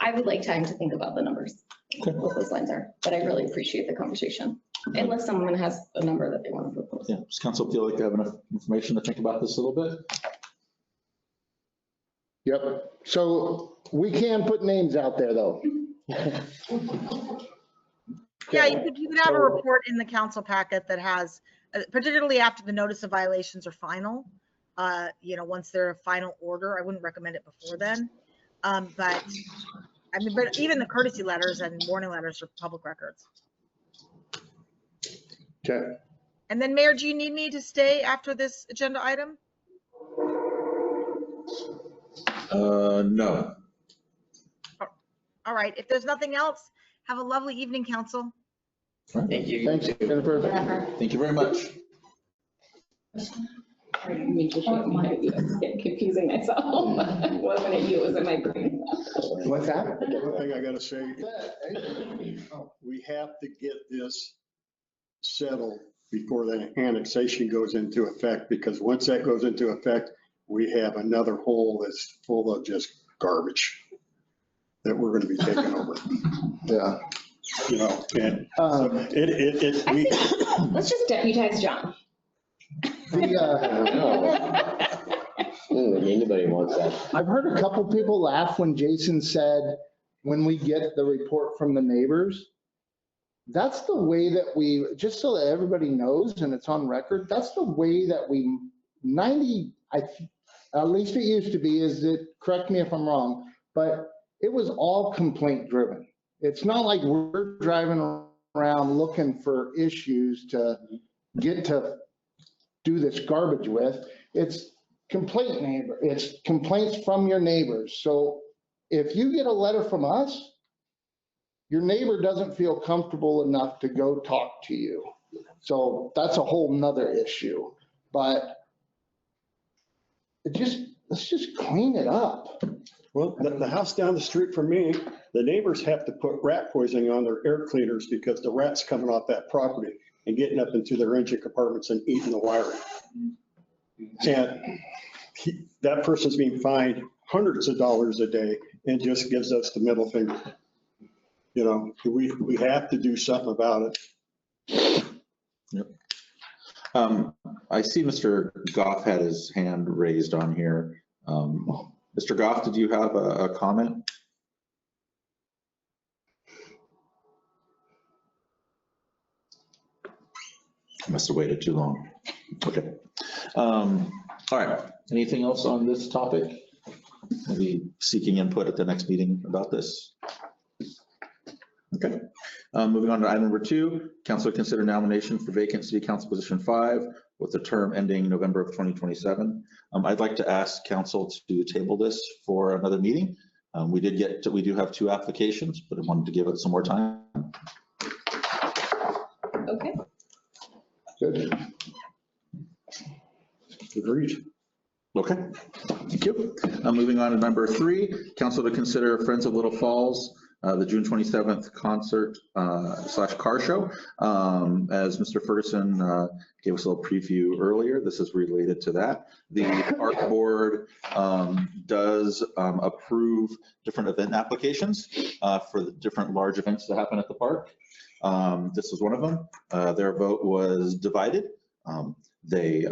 I would like time to think about the numbers, what those lines are, but I really appreciate the conversation. Unless someone has a number that they want to propose. Yeah, does council feel like they have enough information to think about this a little bit? Yep, so we can put names out there though. Yeah, you could have a report in the council packet that has, particularly after the notice of violations are final, once they're a final order, I wouldn't recommend it before then. But even the courtesy letters and warning letters are public records. Okay. And then Mayor, do you need me to stay after this agenda item? No. All right, if there's nothing else, have a lovely evening, council. Thank you. Thanks, Jennifer. Thank you very much. I didn't mean to shake my head, I was getting confusing myself. It wasn't at you, it was in my brain. What's that? One thing I gotta say, we have to get this settled before the annexation goes into effect, because once that goes into effect, we have another hole that's full of just garbage that we're gonna be taking over. Yeah. You know, and I think, let's just deputize John. Anybody wants that. I've heard a couple people laugh when Jason said, when we get the report from the neighbors, that's the way that we, just so that everybody knows and it's on record, that's the way that we, at least it used to be, is that, correct me if I'm wrong, but it was all complaint driven. It's not like we're driving around looking for issues to get to do this garbage with. It's it's complaints from your neighbors. So if you get a letter from us, your neighbor doesn't feel comfortable enough to go talk to you. So that's a whole nother issue. But let's just clean it up. Well, the house down the street from me, the neighbors have to put rat poisoning on their air cleaners because the rats coming off that property and getting up into their engine compartments and eating the wiring. And that person's being fined hundreds of dollars a day and just gives us the middle finger. You know, we have to do something about it. Yep. I see Mr. Goff had his hand raised on here. Mr. Goff, did you have a comment? Must have waited too long. Okay. All right. Anything else on this topic? Maybe seeking input at the next meeting about this. Okay. Moving on to item number 2, council to consider nomination for vacant city council position 5 with the term ending November of 2027. I'd like to ask council to table this for another meeting. We do have 2 applications, but I wanted to give it some more time. Okay. Good. Agreed. Okay, thank you. Moving on to number 3, council to consider Friends of Little Falls, the June 27th concert / car show. As Mr. Ferguson gave us a little preview earlier, this is related to that. The park board does approve different event applications for the different large events that happen at the park. This was one of them. Their vote was divided. They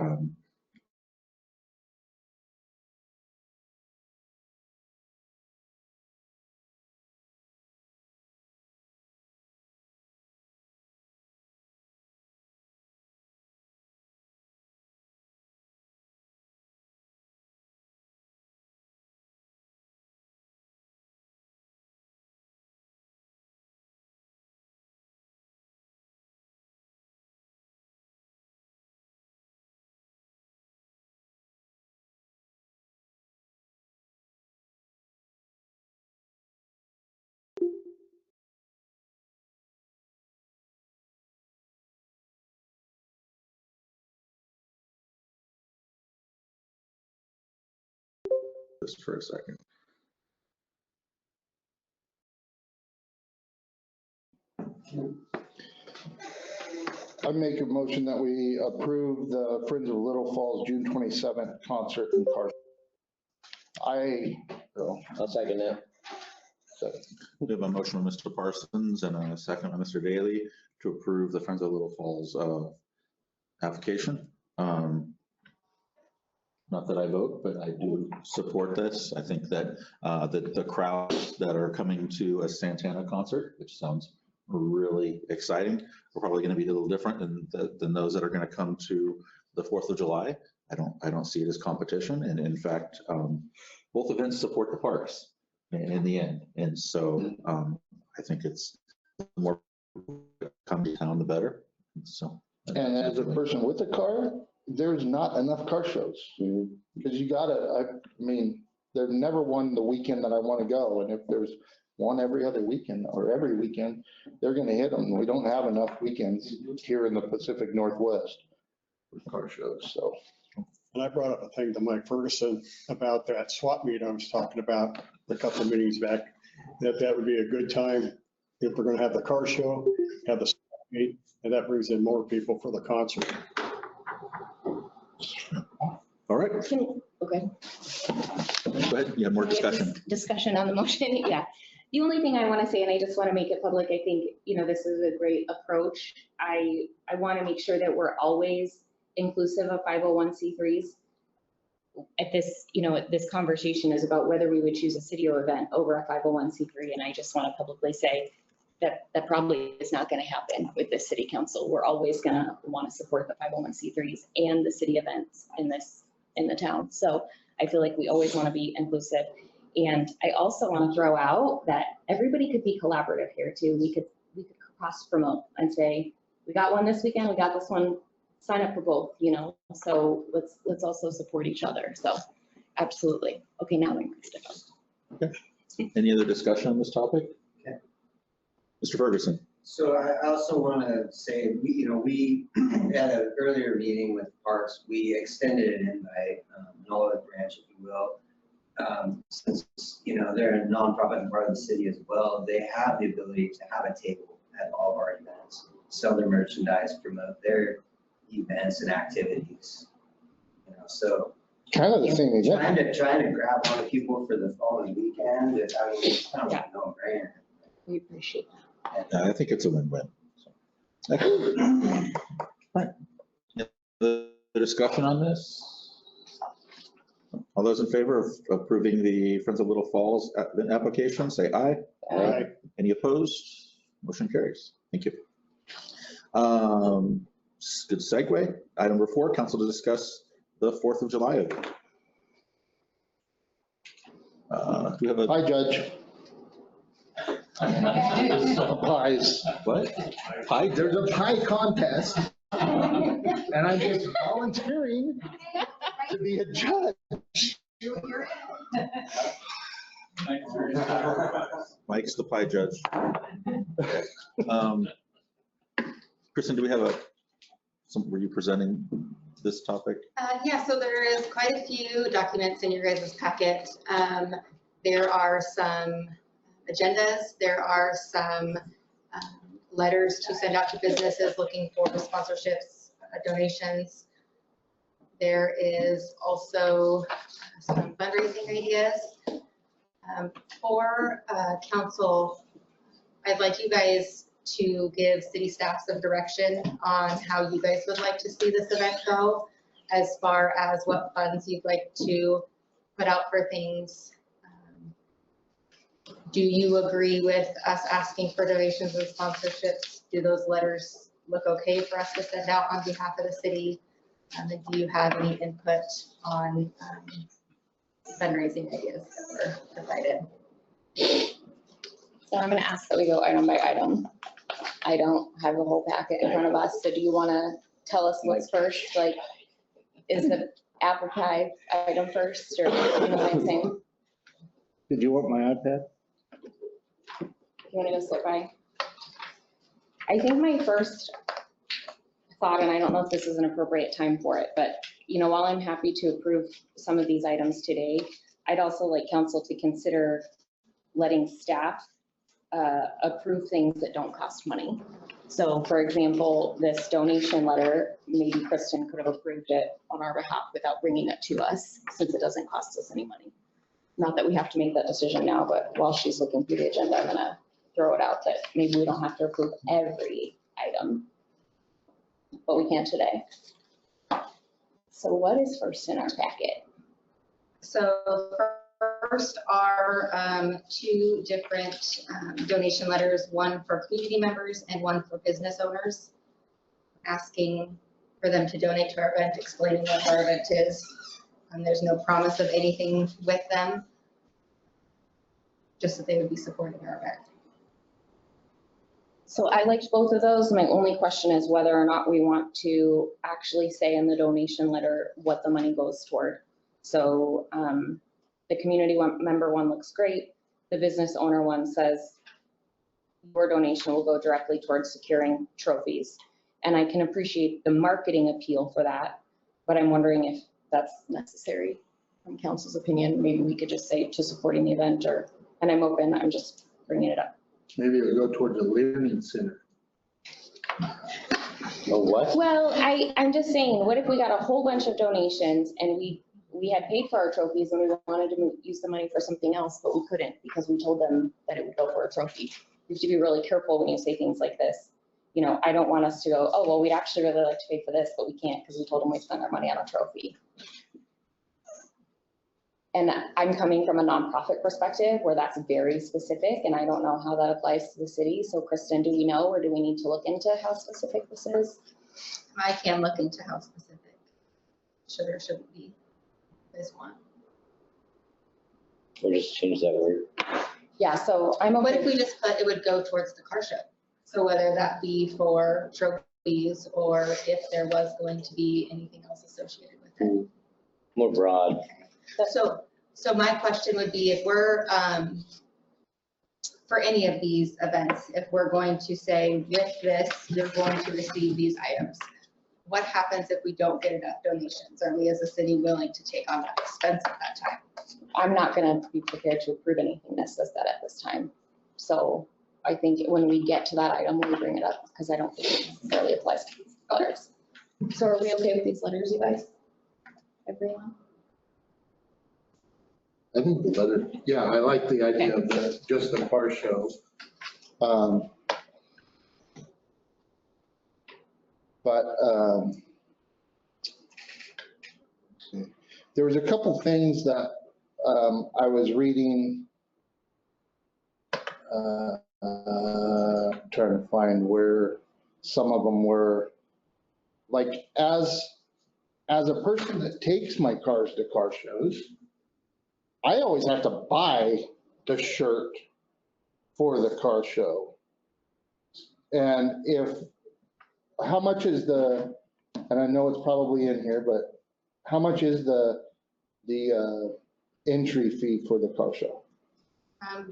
just for a second. I make a motion that we approve the Friends of Little Falls June 27th concert and car. I'll second that. We have a motion by Mr. Parsons and a second by Mr. Daly to approve the Friends of Little Falls application. Not that I vote, but I do support this. I think that the crowds that are coming to a Santana concert, which sounds really exciting, are probably going to be a little different than those that are going to come to the 4th of July. I don't see it as competition. And in fact, both events support the parks in the end. And so I think it's the more come to town, the better. So. And as a person with a car, there's not enough car shows. Because there's never one the weekend that I want to go. And if there's one every other weekend or every weekend, they're going to hit them. We don't have enough weekends here in the Pacific Northwest with car shows, so. And I brought up a thing to Mike Ferguson about that swap meet I was talking about a couple of meetings back, that would be a good time if we're going to have the car show, have the swap meet, and that brings in more people for the concert. All right, Okay. go ahead. You have more discussion. Discussion on the motion, yeah. The only thing I want to say, and I just want to make it public, I think, this is a great approach. I want to make sure that we're always inclusive of 501c3s. At this, this conversation is about whether we would choose a city event over a 501c3, and I just want to publicly say that that probably is not going to happen with this city council. We're always going to want to support the 501c3s and the city events in the town. So I feel like we always want to be inclusive. And I also want to throw out that everybody could be collaborative here too. We could cross promote and say, we got one this weekend, we got this one, sign up for both, so let's also support each other. So absolutely. Okay, now I'm Okay. Any other discussion on this topic? Okay. Mr. Ferguson. So I also want to say, we at an earlier meeting with Parks, we extended an invite, an olive branch, if you will. Since, they're a nonprofit and part of the city as well, they have the ability to have a table at all of our events, sell their merchandise, promote their events and activities. So Kind of the same event. trying to grab all the people for the following weekend, it's kind of a no-brainer. We appreciate that. Yeah, I think it's a win-win. Right. The discussion on this? All those in favor of approving the Friends of Little Falls application, say aye. Aye. Any opposed? Motion carries. Thank you. Good segue. Item number 4, council to discuss the 4th of July event. Do we have a Hi, Judge. Pies. what? Pie? There's a pie contest, and I'm just volunteering to be a judge. Mike's the pie judge. Kristen, do we have were you presenting this topic? Yeah, so there is quite a few documents in your guys' packet. There are some agendas, there are some letters to send out to businesses looking for sponsorships, donations. There is also some fundraising ideas. For council, I'd like you guys to give city staff some direction on how you guys would like to see this event go, as far as what funds you'd like to put out for things. Do you agree with us asking for donations and sponsorships? Do those letters look okay for us to send out on behalf of the city? And do you have any input on fundraising ideas that were provided? So I'm going to ask that we go item by item. I don't have the whole packet in front of us, so do you want to tell us what's first? Like, is the apple pie item first, or you know what I'm saying? Did you want my iPad? You want to go sit by? I think my first thought, and I don't know if this is an appropriate time for it, but while I'm happy to approve some of these items today, I'd also like council to consider letting staff approve things that don't cost money. So for example, this donation letter, maybe Kristen could have approved it on our behalf without bringing it to us, since it doesn't cost us any money. Not that we have to make that decision now, but while she's looking through the agenda, I'm gonna throw it out that maybe we don't have to approve every item, but we can today. So what is first in our packet? So first are 2 different donation letters, one for community members and one for business owners, asking for them to donate to our event, explaining what our event is. There's no promise of anything with them, just that they would be supporting our event. So I liked both of those. My only question is whether or not we want to actually say in the donation letter what the money goes toward. So the community member one looks great. The business owner one says your donation will go directly towards securing trophies. And I can appreciate the marketing appeal for that, but I'm wondering if that's necessary from council's opinion. Maybe we could just say to supporting the event, and I'm open, I'm just bringing it up. Maybe it would go toward the learning center. A what? Well, I'm just saying, what if we got a whole bunch of donations and we had paid for our trophies and we wanted to use the money for something else, but we couldn't because we told them that it would go for a trophy. You have to be really careful when you say things like this. I don't want us to go, oh, well, we'd actually really like to pay for this, but we can't because we told them we'd spend our money on a trophy. And I'm coming from a nonprofit perspective where that's very specific, and I don't know how that applies to the city. So Kristen, do we know, or do we need to look into how specific this is? I can look into how specific should or shouldn't be this one. We'll just change that word. Yeah, so I'm What okay. if we just put it would go towards the car show? So whether that be for trophies or if there was going to be anything else associated with it. More broad. So my question would be, if we're for any of these events, if we're going to say with this, you're going to receive these items. What happens if we don't get enough donations? Are we as a city willing to take on that expense at that time? I'm not gonna be prepared to approve anything that says that at this time. So I think when we get to that item, we'll bring it up, because I don't think it necessarily applies to these letters. So are we okay with these letters, you guys? Everyone? I think the letter, yeah, I like the idea of just a car show. But there was a couple things that I was reading, trying to find where some of them were. Like, as a person that takes my cars to car shows, I always have to buy the shirt for the car show. And how much is and I know it's probably in here, but how much is the entry fee for the car show?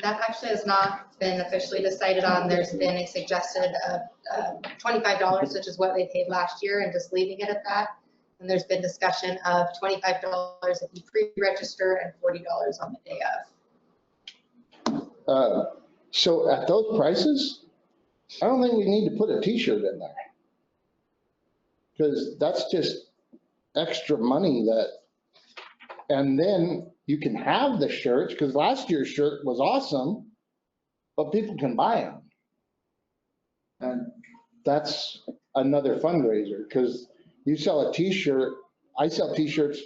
That actually has not been officially decided on. There's been a suggested $25, which is what they paid last year, and just leaving it at that. And there's been discussion of $25 if you pre-register and $40 on the day of. So at those prices, I don't think we need to put a t-shirt in there. Because that's just extra money and then you can have the shirts, because last year's shirt was awesome, but people can buy them. And that's another fundraiser, because you sell a t-shirt, I sell t-shirts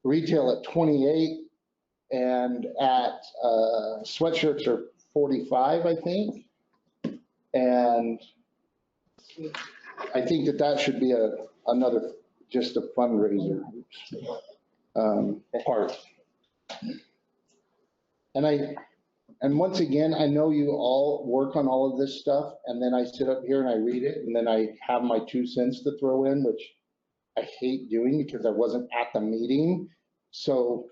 retail at 28, and at sweatshirts are 45, I think. And I think that should be another, just a fundraiser part. And once again, I know you all work on all of this stuff, and then I sit up here and I read it, and then I have my 2 cents to throw in, which I hate doing because I wasn't at the meeting. So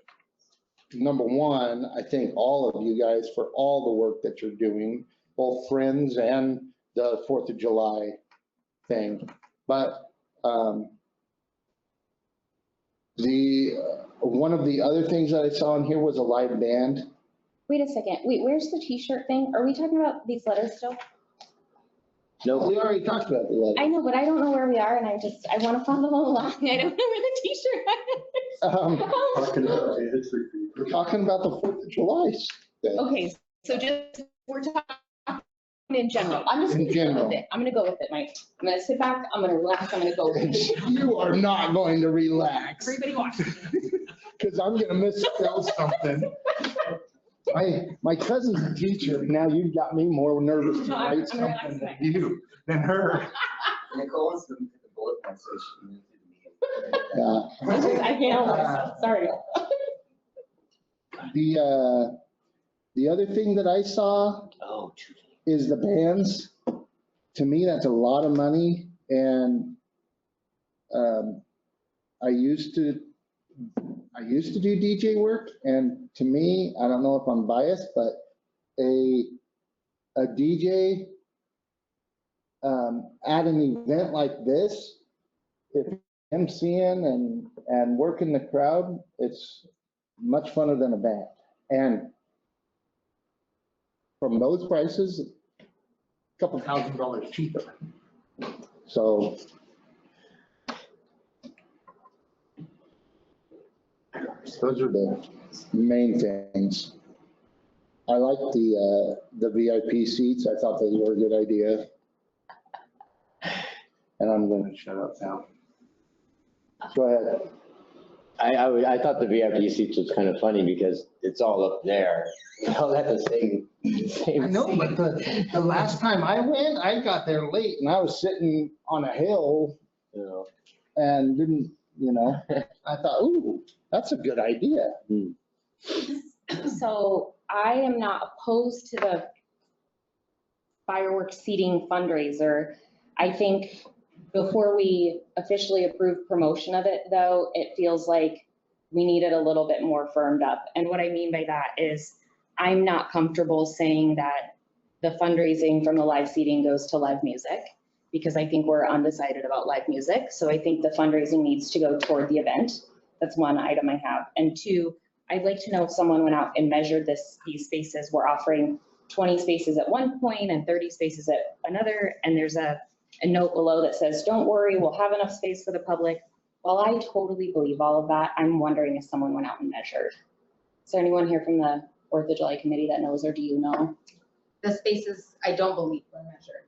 number one, I thank all of you guys for all the work that you're doing, both Friends and the 4th of July thing. But one of the other things that I saw in here was a live band. Wait a second. Wait, where's the t-shirt thing? Are we talking about these letters still? No, we already talked about the letter. I know, but I don't know where we are, and I want to follow along. I don't know where the t-shirt is. We're talking about the 4th of July thing. Okay, so we're talking in general. I'm just In gonna go general. with it. I'm gonna go with it, Mike. I'm gonna sit back, I'm gonna relax, I'm gonna go with it. You are not going to relax. Everybody watch. Because I'm gonna misspell something. My cousin's a teacher, now you've got me more nervous to No, I'm write something relaxing. than her. Nicole's the bullet points, so she moved to Yeah. I can't help myself, sorry. The other thing that I saw is the bands. To me, that's a lot of money, and I used to do DJ work, and to me, I don't know if I'm biased, but a DJ at an event like this, if MCing and working the crowd, it's much funner than a band. And from those prices, a couple $1,000 cheaper. So those are the main things. I like the VIP seats. I thought those were a good idea. And I'm going to shut up now. Go ahead. I thought the VIP seats was kind of funny because it's all up there. All at the same. I know, but the last time I went, I got there late and I was sitting on a hill, You know. and didn't, I thought, ooh, that's a good idea. So I am not opposed to the fireworks seating fundraiser. I think before we officially approve promotion of it, though, it feels like we need it a little bit more firmed up. And what I mean by that is I'm not comfortable saying that the fundraising from the live seating goes to live music, because I think we're undecided about live music. So I think the fundraising needs to go toward the event. That's one item I have. And two, I'd like to know if someone went out and measured these spaces. We're offering 20 spaces at one point and 30 spaces at another. And there's a note below that says, don't worry, we'll have enough space for the public. While I totally believe all of that, I'm wondering if someone went out and measured. Is there anyone here from the 4th of July committee that knows, or do you know? The spaces, I don't believe were measured.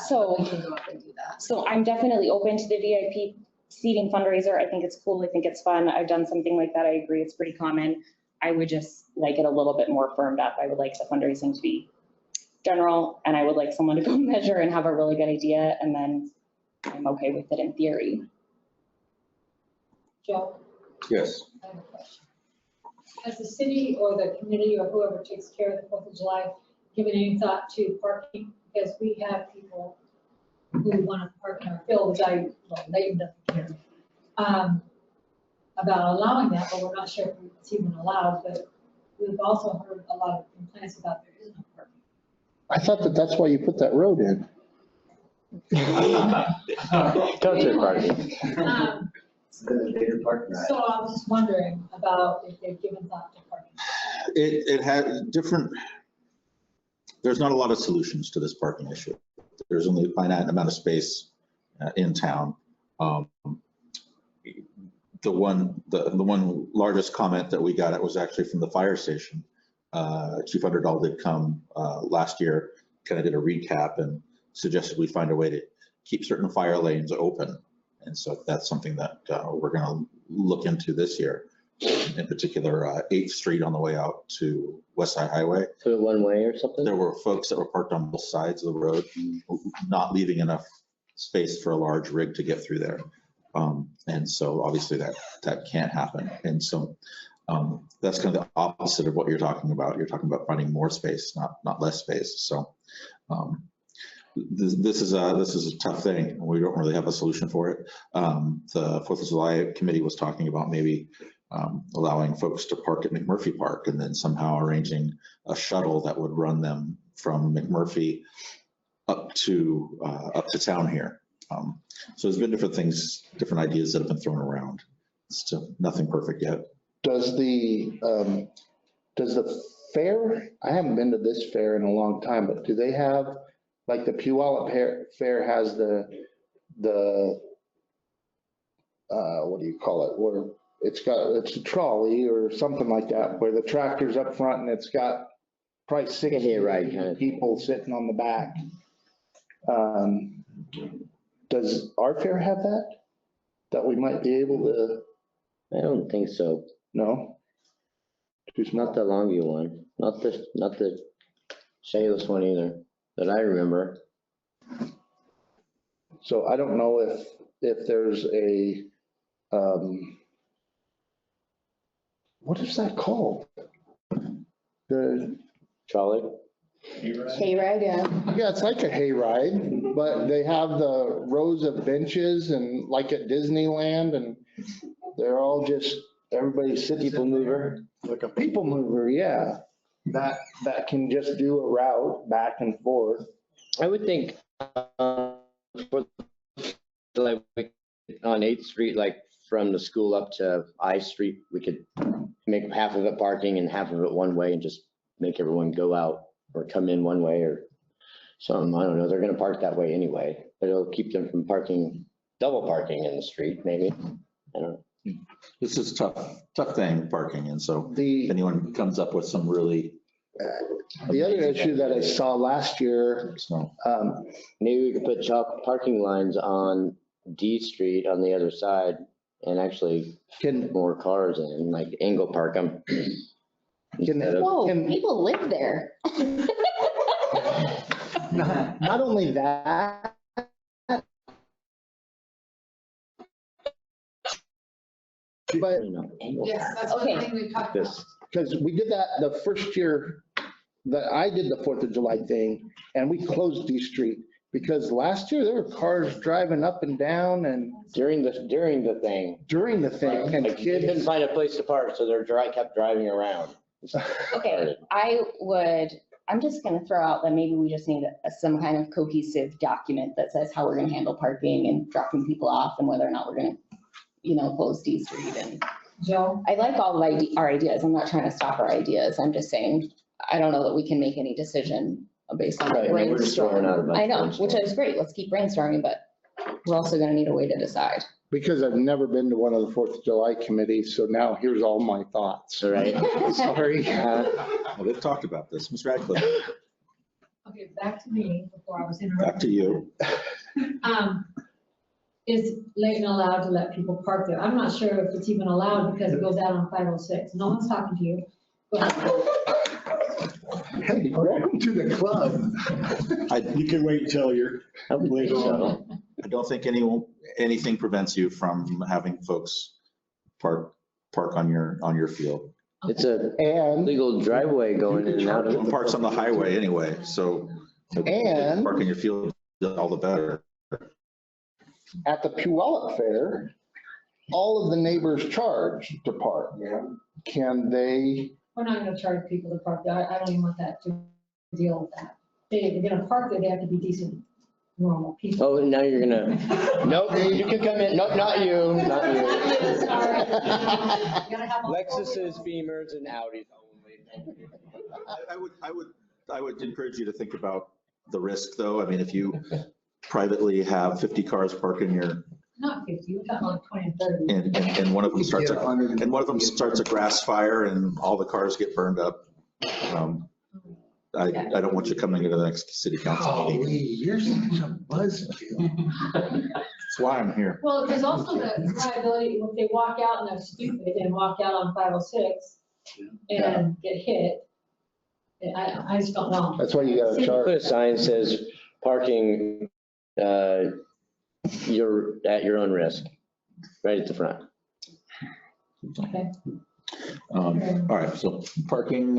So We can go up and do that. So I'm definitely open to the VIP seating fundraiser. I think it's cool. I think it's fun. I've done something like that. I agree. It's pretty common. I would just like it a little bit more firmed up. I would like the fundraising to be general, and I would like someone to go measure and have a really good idea, and then I'm okay with it in theory. Joe, Yes. I have a question. Has the city or the committee or whoever takes care of the 4th of July given any thought to parking? Because we have people who want to park in our field, which Leighton doesn't care about allowing that, but we're not sure if it's even allowed. But we've also heard a lot of complaints about there is no parking. I thought that that's why you put that road in. Concert party. So I was just wondering about if they've given thought to parking. It had different, there's not a lot of solutions to this parking issue. There's only a finite amount of space in town. The one largest comment that we got, it was actually from the fire station. Chief Underdahl did come last year, kind of did a recap and suggested we find a way to keep certain fire lanes open. And so that's something that we're going to look into this year. In particular, 8th Street on the way out to West Side Highway. Put it one way or something? There were folks that were parked on both sides of the road, not leaving enough space for a large rig to get through there. And so obviously that can't happen. And so that's kind of the opposite of what you're talking about. You're talking about finding more space, not less space. So this is a tough thing. We don't really have a solution for it. The 4th of July committee was talking about maybe allowing folks to park at McMurphy Park and then somehow arranging a shuttle that would run them from McMurphy up to town here. So there's been different things, different ideas that have been thrown around. Still nothing perfect yet. Does the fair, I haven't been to this fair in a long time, but do they have, like the Puyallup Fair has the what do you call it, where it's a trolley or something like that, where the tractor's up front and it's got probably 60 hayride kind of people sitting on the back. Does our fair have that we might be able to? I don't think so. No? Not the Longview one, not the Shayless one either, that I remember. So I don't know if there's a, what is that called? The Trolley? Hayride, yeah. Yeah, it's like a hayride, but they have the rows of benches and like at Disneyland, and they're all just, everybody sits. People mover. Like a people mover, yeah. That can just do a route back and forth. I would think for like on 8th Street, like from the school up to I Street, we could make half of it parking and half of it one way and just make everyone go out or come in one way or something. I don't know. They're going to park that way anyway, but it'll keep them from double parking in the street, maybe. I don't know. This is tough thing, parking. And so if anyone comes up with some really. The other issue that I saw last year, Maybe we could put chalk parking lines on D Street on the other side and actually get more cars in, like angle park them. Whoa, people live there. not only that, but Yes, that's one thing we talked about. because we did that the first year that I did the 4th of July thing, and we closed D Street because last year there were cars driving up and down and During the thing. and Like, you couldn't kids. find a place to park, so kept driving around. Okay, I would I'm just gonna throw out that maybe we just need some kind of cohesive document that says how we're gonna handle parking and dropping people off and whether or not we're gonna, close D Street. And Joe? I like all of our ideas. I'm not trying to stop our ideas. I'm just saying, I don't know that we can make any decision based on Right, we're just throwing out a brainstorm. bunch I of know, brainstorm. which is great. Let's keep brainstorming, but we're also gonna need a way to decide. Because I've never been to one of the 4th of July committees, so now here's all my thoughts. Right. Sorry. Well, they've talked about this. Ms. Radcliffe, Okay, back to me before I was interrupted. back to you. Is Layton allowed to let people park there? I'm not sure if it's even allowed because it goes out on 506. No one's talking to you. Go ahead. Hey, welcome to the club. You can wait until you're later on. I don't think anything prevents you from having folks park on your field. It's a And, legal driveway going in and out of. Parks on the highway anyway, so and park in your field, all the better. at the Puyallup Fair, all of the neighbors charge to park. Can they, We're not gonna charge people to park there. I don't even want that to deal with that. If they're gonna park there, they have to be decent, normal people. Oh, now you're gonna, nope, you can come in, nope, not you, not you. Sorry. You gotta have a- Lexuses, Beamers, and Audis only. I would encourage you to think about the risk, though. I mean, if you privately have 50 cars parked in your, Not 50, we're talking like 20 and 30. and one of them starts a grass fire and all the cars get burned up. I don't want you coming into the next city council meeting. golly, you're such a buzzkill. That's why I'm here. Well, there's also the liability, if they walk out and they're stupid and walk out on 506 and get hit. I just don't know. That's why you gotta Put charge. a sign that says parking, you're at your own risk, right at the front. Okay. All right, so parking,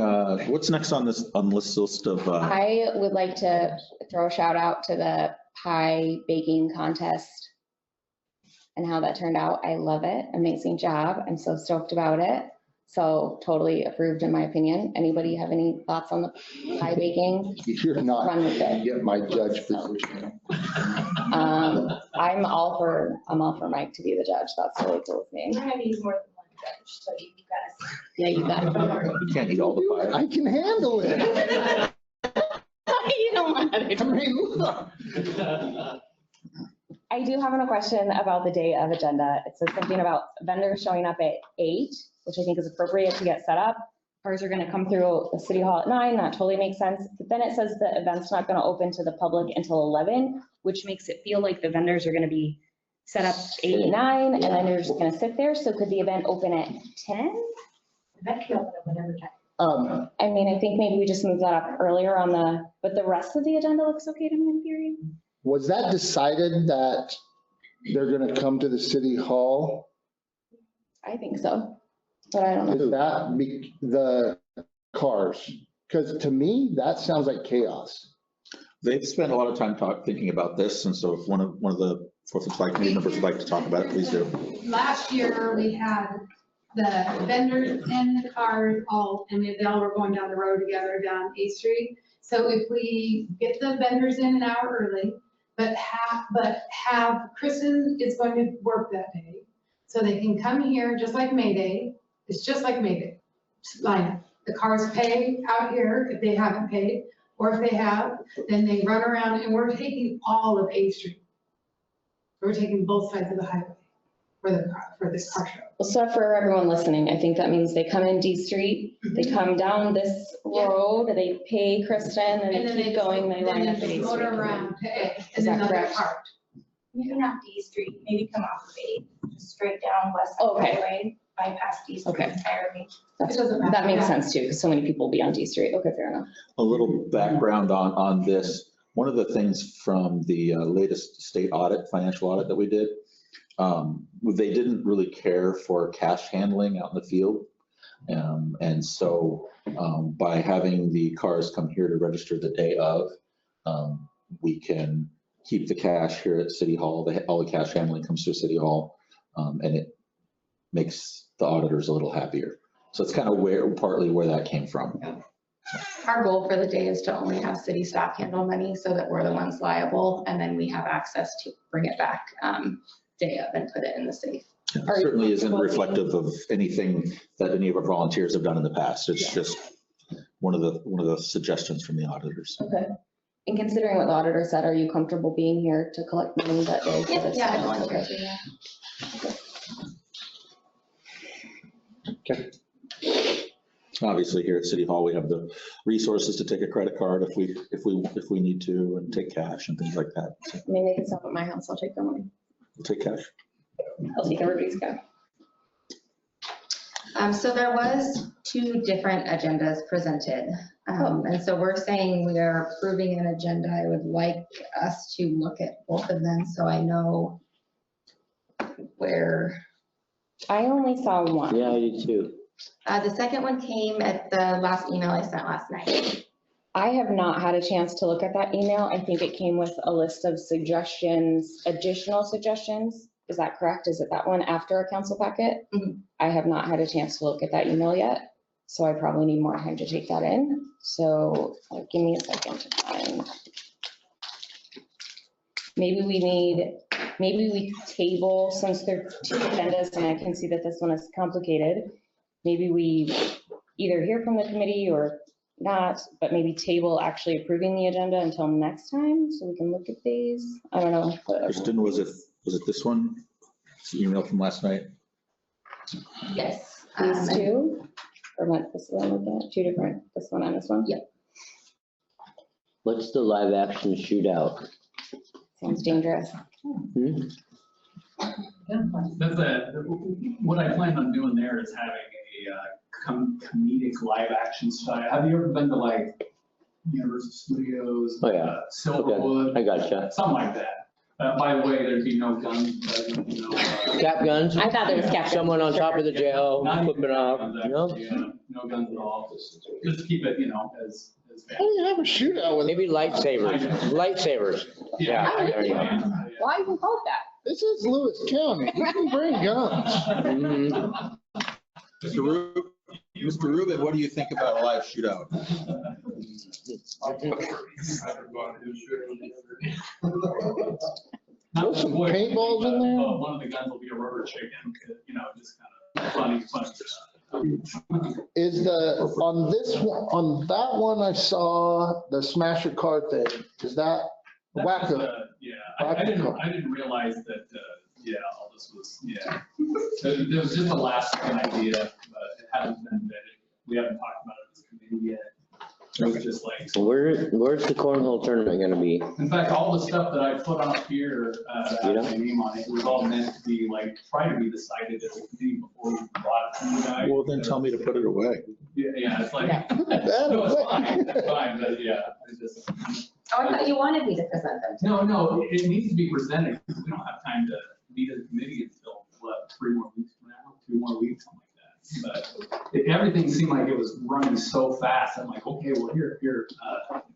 what's next on this list of, I would like to throw a shout out to the pie baking contest and how that turned out. I love it. Amazing job. I'm so stoked about it. So totally approved in my opinion. Anybody have any thoughts on the pie baking? You're not Run with gonna it. get my judge position. I'm all for Mike to be the judge. That's really cool with me. We're gonna use more than one judge, so you guys. Yeah, you got it. you can't eat all the pie. I can handle it. You don't want I to. mean, look. I do have a question about the day of agenda. It says something about vendors showing up at 8, which I think is appropriate to get set up. Cars are gonna come through the city hall at 9, that totally makes sense. But then it says the event's not gonna open to the public until 11, which makes it feel like the vendors are gonna be set up 8, 9, and then you're just gonna sit there. So could the event open at 10? That can open at whatever time. I mean, I think maybe we just move that up earlier but the rest of the agenda looks okay to me in theory. Was that decided that they're gonna come to the city hall? I think so, but I don't know. Is that the cars? Because to me, that sounds like chaos. They've spent a lot of time thinking about this, and so if one of the 4th of July committee members would like to talk about it, please do. Last year, we had the vendors and the cars and they all were going down the road together down 8th Street. So if we get the vendors in an hour early, but have Kristen is going to work that day. So they can come here just like May Day. It's just like May Day. Line up. The cars pay out here if they haven't paid, or if they have, then they run around and we're taking all of 8th Street. We're taking both sides of the highway for this car show. So for everyone listening, I think that means they come in D Street, they come down this road, they pay Kristen, and then they keep going, they line up at Then 8th they Street. motor around to A, Is and then that they're correct? parked. Maybe not D Street, maybe come off of 8, just straight down West Side Okay. Highway, bypass D Street Okay. entirely. That's- It doesn't matter. That makes Yeah. sense too, because so many people will be on D Street. Okay, fair enough. A little background on this. One of the things from the latest state audit, financial audit that we did, they didn't really care for cash handling out in the field. And so by having the cars come here to register the day of, we can keep the cash here at City Hall. All the cash handling comes through City Hall, and it makes the auditors a little happier. So it's kind of partly where that came from. our goal for the day is to only have city staff handle money so that we're the ones liable, and then we have access to bring it back day of and put it in the safe. It certainly isn't reflective of anything that any of our volunteers have done in the past. It's just one of the suggestions from the auditors. Okay. And considering what the auditor said, are you comfortable being here to collect money that day? for this? Yeah, I volunteer. Okay. Obviously, here at City Hall, we have the resources to take a credit card if we need to, and take cash and things like that. So Maybe they can stop at my house, I'll take their money. we'll take cash. I'll take everybody's cash. So there was 2 different agendas presented. And so we're saying we are approving an agenda. I would like us to look at both of them so I know where. I only saw one. Yeah, I do too. The second one came at the last email I sent last night. I have not had a chance to look at that email. I think it came with a list of suggestions, additional suggestions. Is that correct? Is it that one after our council packet? Mhm. I have not had a chance to look at that email yet, so I probably need more time to take that in. So give me a second to find. Maybe we table, since there are 2 agendas and I can see that this one is complicated. Maybe we either hear from the committee or not, but maybe table actually approving the agenda until next time so we can look at these. I don't know. Kristen, was it this one? It's the email from last night? Yes. These 2? Or what, this one with that? 2 different, this one and this one? Yep. What's the live action shootout? Sounds dangerous. What I plan on doing there is having a comedic live action style. Have you ever been to like Universal Studios? Oh, yeah. Silverwood? Okay, I gotcha. Something like that. By the way, there'd be no guns, Cap guns? I thought there was cap guns. Someone on top of the jail, Not even flipping off. guns, No? actually, yeah, no guns at all. Just keep it, as. How do you have a shootout with? Maybe lightsabers. Lightsabers. Yeah, there you go. Why even call it that? This is Lewis County. You can bring guns. Mhm. Mr. Rubin, what do you think about a live shootout? Not Some avoid- paintballs in there? One of the guns will be a rubber chicken, just kind of funny stuff. Is on that one I saw the smash your car thing. Is that wacko? Yeah, I didn't realize that, all this was, There was just a last second idea, but it hasn't been vetted. We haven't talked about it as a committee yet. It was just like. Where's the cornhole tournament gonna be? In fact, all the stuff that I put up here, that has my name on it, was all meant to be try to be decided as a committee before we brought it to you guys. Well, then tell me to put it away. Yeah, it's like, no, it's fine, but yeah. Oh, I thought you wanted me to present them. No, it needs to be presented, because we don't have time to meet as a committee until, 3 more weeks from now, 2 more weeks, something like that. But everything seemed like it was running so fast. I'm like, okay, well, here,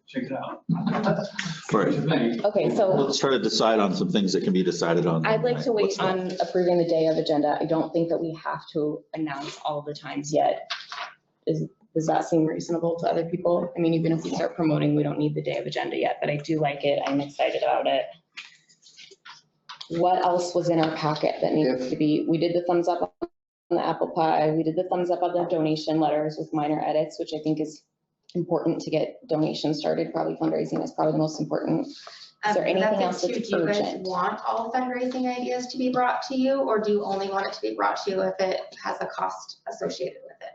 check it out. What you think? Okay, so Let's try to decide on some things that can be decided on. I'd like to wait What's left. on approving the day of agenda. I don't think that we have to announce all the times yet. Does that seem reasonable to other people? I mean, even if we start promoting, we don't need the day of agenda yet, but I do like it. I'm excited about it. What else was in our packet that needs to be, we did the thumbs up on the apple pie. We did the thumbs up on the donation letters with minor edits, which I think is important to get donations started. Probably fundraising is probably the most important. Is there anything else that's Do you guys urgent? want all fundraising ideas to be brought to you, or do you only want it to be brought to you if it has a cost associated with it?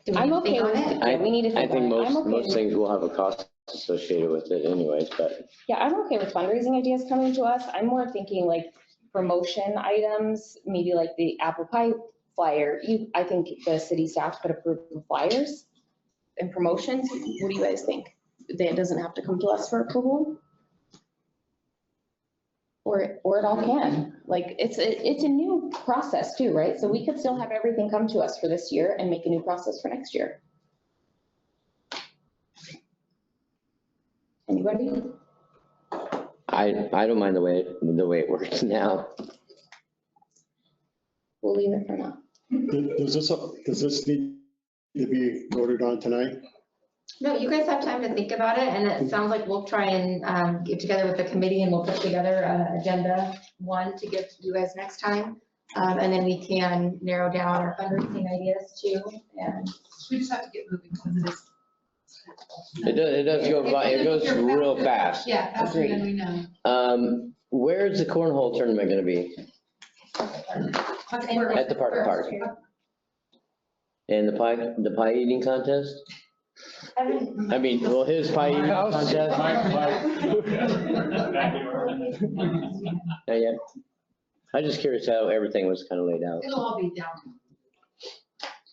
Do we I'm need to think okay on with it? it. We need to I think think on it. I'm most okay with- things will have a cost associated with it anyways, but Yeah, I'm okay with fundraising ideas coming to us. I'm more thinking like promotion items, maybe like the apple pie flyer. I think the city staff could approve the flyers and promotions. What do you guys think? That doesn't have to come to us for approval? Or it all can. Like, it's a new process too, right? So we could still have everything come to us for this year and make a new process for next year. Anybody? I don't mind the way it works now. we'll leave it for now. Does this need to be voted on tonight? No, you guys have time to think about it, and it sounds like we'll try and get together with the committee and we'll put together an agenda one to give to you guys next time. And then we can narrow down our fundraising ideas too, and We just have to get moving because it is. It does go by, it goes real fast. Yeah, faster than we know. Where's the cornhole tournament gonna be? At the park. And the pie eating contest? I mean, well, his pie eating contest? Not yet. I'm just curious how everything was kind of laid out. It'll all be down.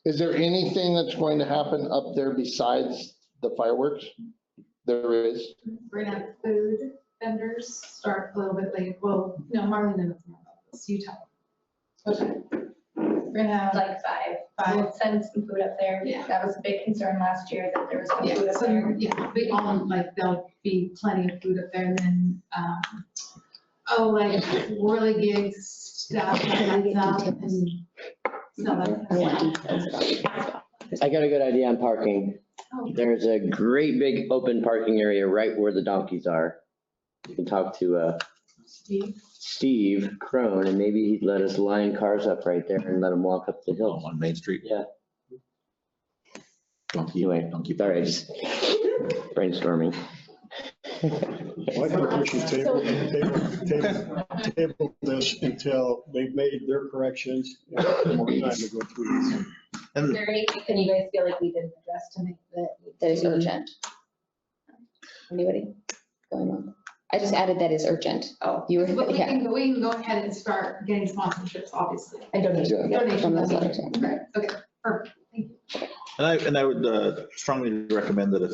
Is there anything that's going to happen up there besides the fireworks? There is. We're gonna have food vendors start a little bit late. Well, no, Marlene knows more about this. You tell. Okay. We're gonna have Like five. We'll send some food up there. Yeah. That was a big concern last year, that there was no food Yeah, up so, there. yeah, we all, like, there'll be plenty of food up there, and then, like, whirly gigs, stuff, heads up, and stuff like that. I got a good idea on parking. Oh. There's a great big open parking area right where the donkeys are. You can talk to Steve Crone, and maybe he'd let us line cars up right there and let them walk up the hill. On Main Street. Yeah. Anyway, Sorry, just brainstorming. Well, I think we should table this until they've made their corrections and more time to go through this. is there anything you guys feel like we didn't address to make That is urgent. Anybody going on? I just added that is urgent. Oh. You were, But we yeah. can go ahead and start getting sponsorships, obviously. And donation. Donation. From those letters, yeah. Right, okay, perfect, thank you. And I would strongly recommend that if,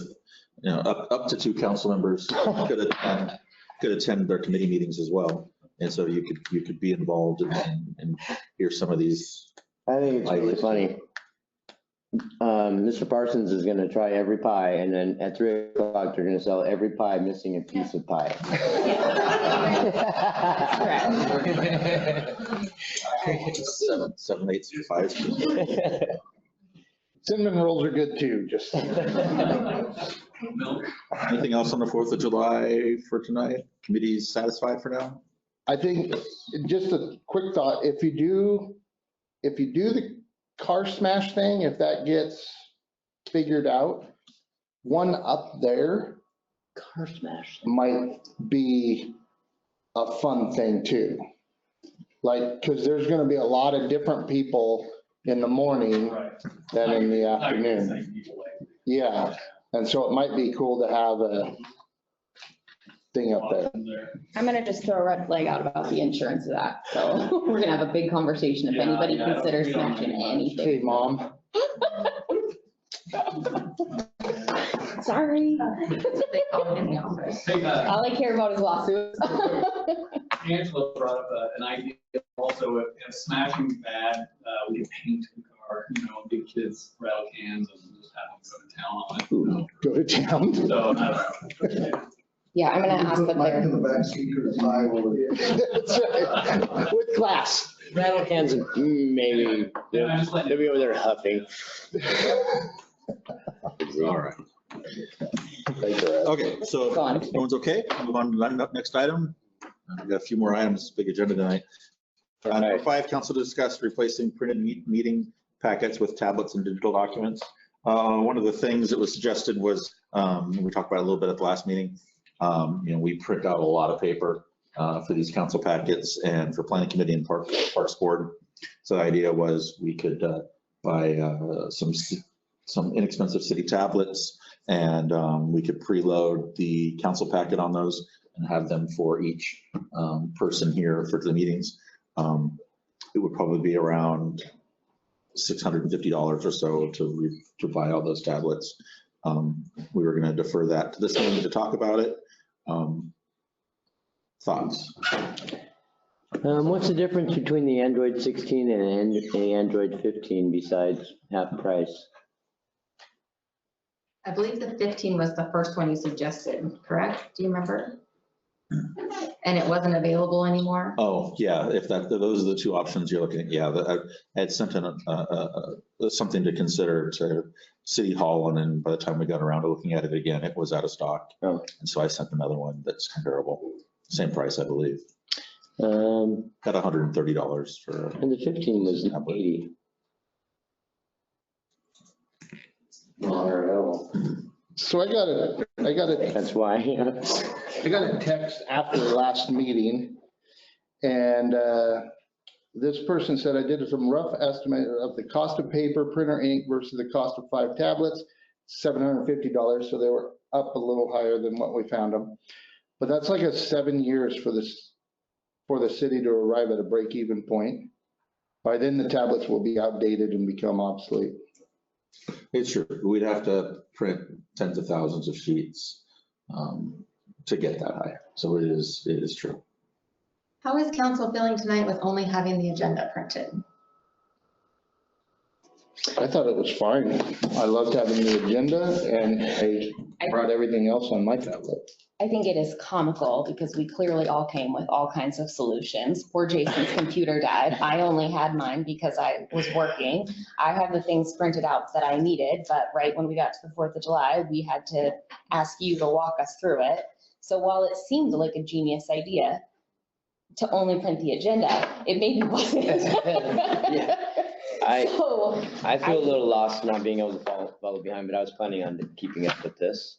up to 2 council members could attend their committee meetings as well. And so you could be involved and hear some of these. I think it's really funny. Mr. Parsons is gonna try every pie, and then at 3:00, they're gonna sell every pie missing a piece of pie. 7, 8, 5. Cinnamon rolls are good too, just. Anything else on the 4th of July for tonight? Committee's satisfied for now? I think, just a quick thought, if you do the car smash thing, if that gets figured out, one up there Car smash. might be a fun thing too. Like, because there's gonna be a lot of different people in the morning than in the afternoon. Yeah, and so it might be cool to have a thing up there. I'm gonna just throw a red flag out about the insurance of that. So we're gonna have a big conversation if anybody considers smashing anything. Hey, Mom. Sorry. They call it in the office. Hey, All I care about is lawsuits. Angela brought up an idea also, if smashing's bad, we could paint the car, give kids rattle cans and just have them go to town on it. Go to town. So, I don't know. Yeah, I'm gonna ask that Mike they're. in the back seat or the pie over there. That's right. With glass. Rattle cans, maybe, they'll be over there huffing. All right. Okay, so Go on. if no one's okay, move on to the next item. We've got a few more items, big agenda tonight. Number 5, council to discuss replacing printed meeting packets with tablets and digital documents. One of the things that was suggested was, we talked about it a little bit at the last meeting, we print out a lot of paper for these council packets and for planning committee and parks board. So the idea was we could buy some inexpensive city tablets, and we could preload the council packet on those and have them for each person here for the meetings. It would probably be around $650 or so to buy all those tablets. We were going to defer that to this meeting to talk about it. Thoughts? What's the difference between the Android 16 and the Android 15 besides half price? I believe the 15 was the first one you suggested, correct? Do you remember? and it wasn't available anymore? Oh, yeah, if those are the two options you're looking at, yeah, I had sent in something to consider to City Hall, and then by the time we got around to looking at it again, it was out of stock. Oh. And so I sent another one that's comparable, same price, I believe. Got $130 for. And the 15 was 80. So I got a. That's why. I got a text after the last meeting, and this person said, I did some rough estimate of the cost of paper, printer, ink versus the cost of 5 tablets, $750. So they were up a little higher than what we found them. But that's like 7 years for the city to arrive at a break-even point. By then, the tablets will be outdated and become obsolete. It's true. We'd have to print tens of thousands of sheets to get that high. So it is true. How is council feeling tonight with only having the agenda printed? I thought it was fine. I loved having the agenda, and I brought everything else on my tablet. I think it is comical because we clearly all came with all kinds of solutions. Poor Jason's computer died. I only had mine because I was working. I have the things printed out that I needed, but right when we got to the 4th of July, we had to ask you to walk us through it. So while it seemed like a genius idea to only print the agenda, it maybe wasn't. Yeah. I feel a little lost not being able to follow behind, but I was planning on keeping up with this.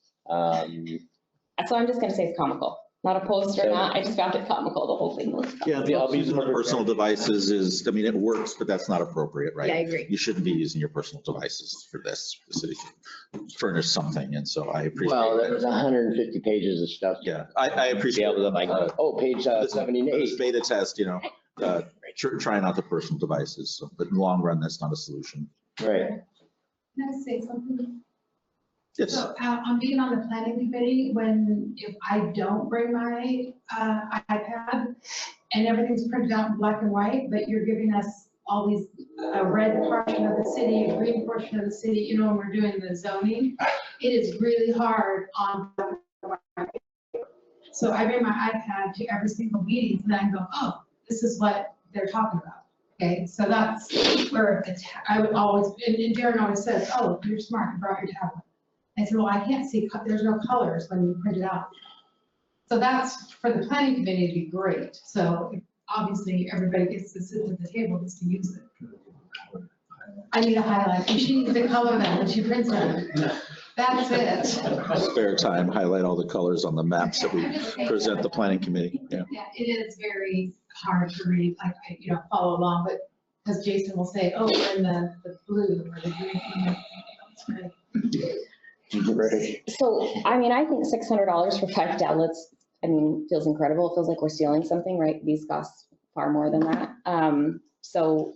So I'm just gonna say it's comical. Not opposed or not, I just found it comical, the whole thing was comical. Yeah, the using the personal devices is, I mean, it works, but that's not appropriate, right? Yeah, I agree. You shouldn't be using your personal devices for this. The city furnish something, and so I appreciate Well, there that. was 150 pages of stuff. Yeah, I appreciate. Be able to like, page 78. This beta test, trying out the personal devices, so, but in the long run, that's not a solution. Right. Can I say something? Yes. So I'm being on the planning committee if I don't bring my iPad and everything's printed out in black and white, but you're giving us all these, a red portion of the city, a green portion of the city, when we're doing the zoning, it is really hard on black and white. So I bring my iPad to every single meeting and then I go, oh, this is what they're talking about. Okay, so that's where I would always, and Darren always says, oh, you're smart, you brought your tablet. I said, well, I can't see, there's no colors when you print it out. So that's, for the planning committee, it'd be great. So obviously, everybody gets to sit at the table just to use it. I need a highlight. And she needs to color them when she prints them. That's it. Spare time, highlight all the colors on the maps that we present the planning committee. Yeah. Yeah, it is very hard to read, like, follow along, but because Jason will say, oh, we're in the blue or the green. It's great. Right. So, I mean, I think $600 for 5 tablets, feels incredible. It feels like we're stealing something, right? These cost far more than that. So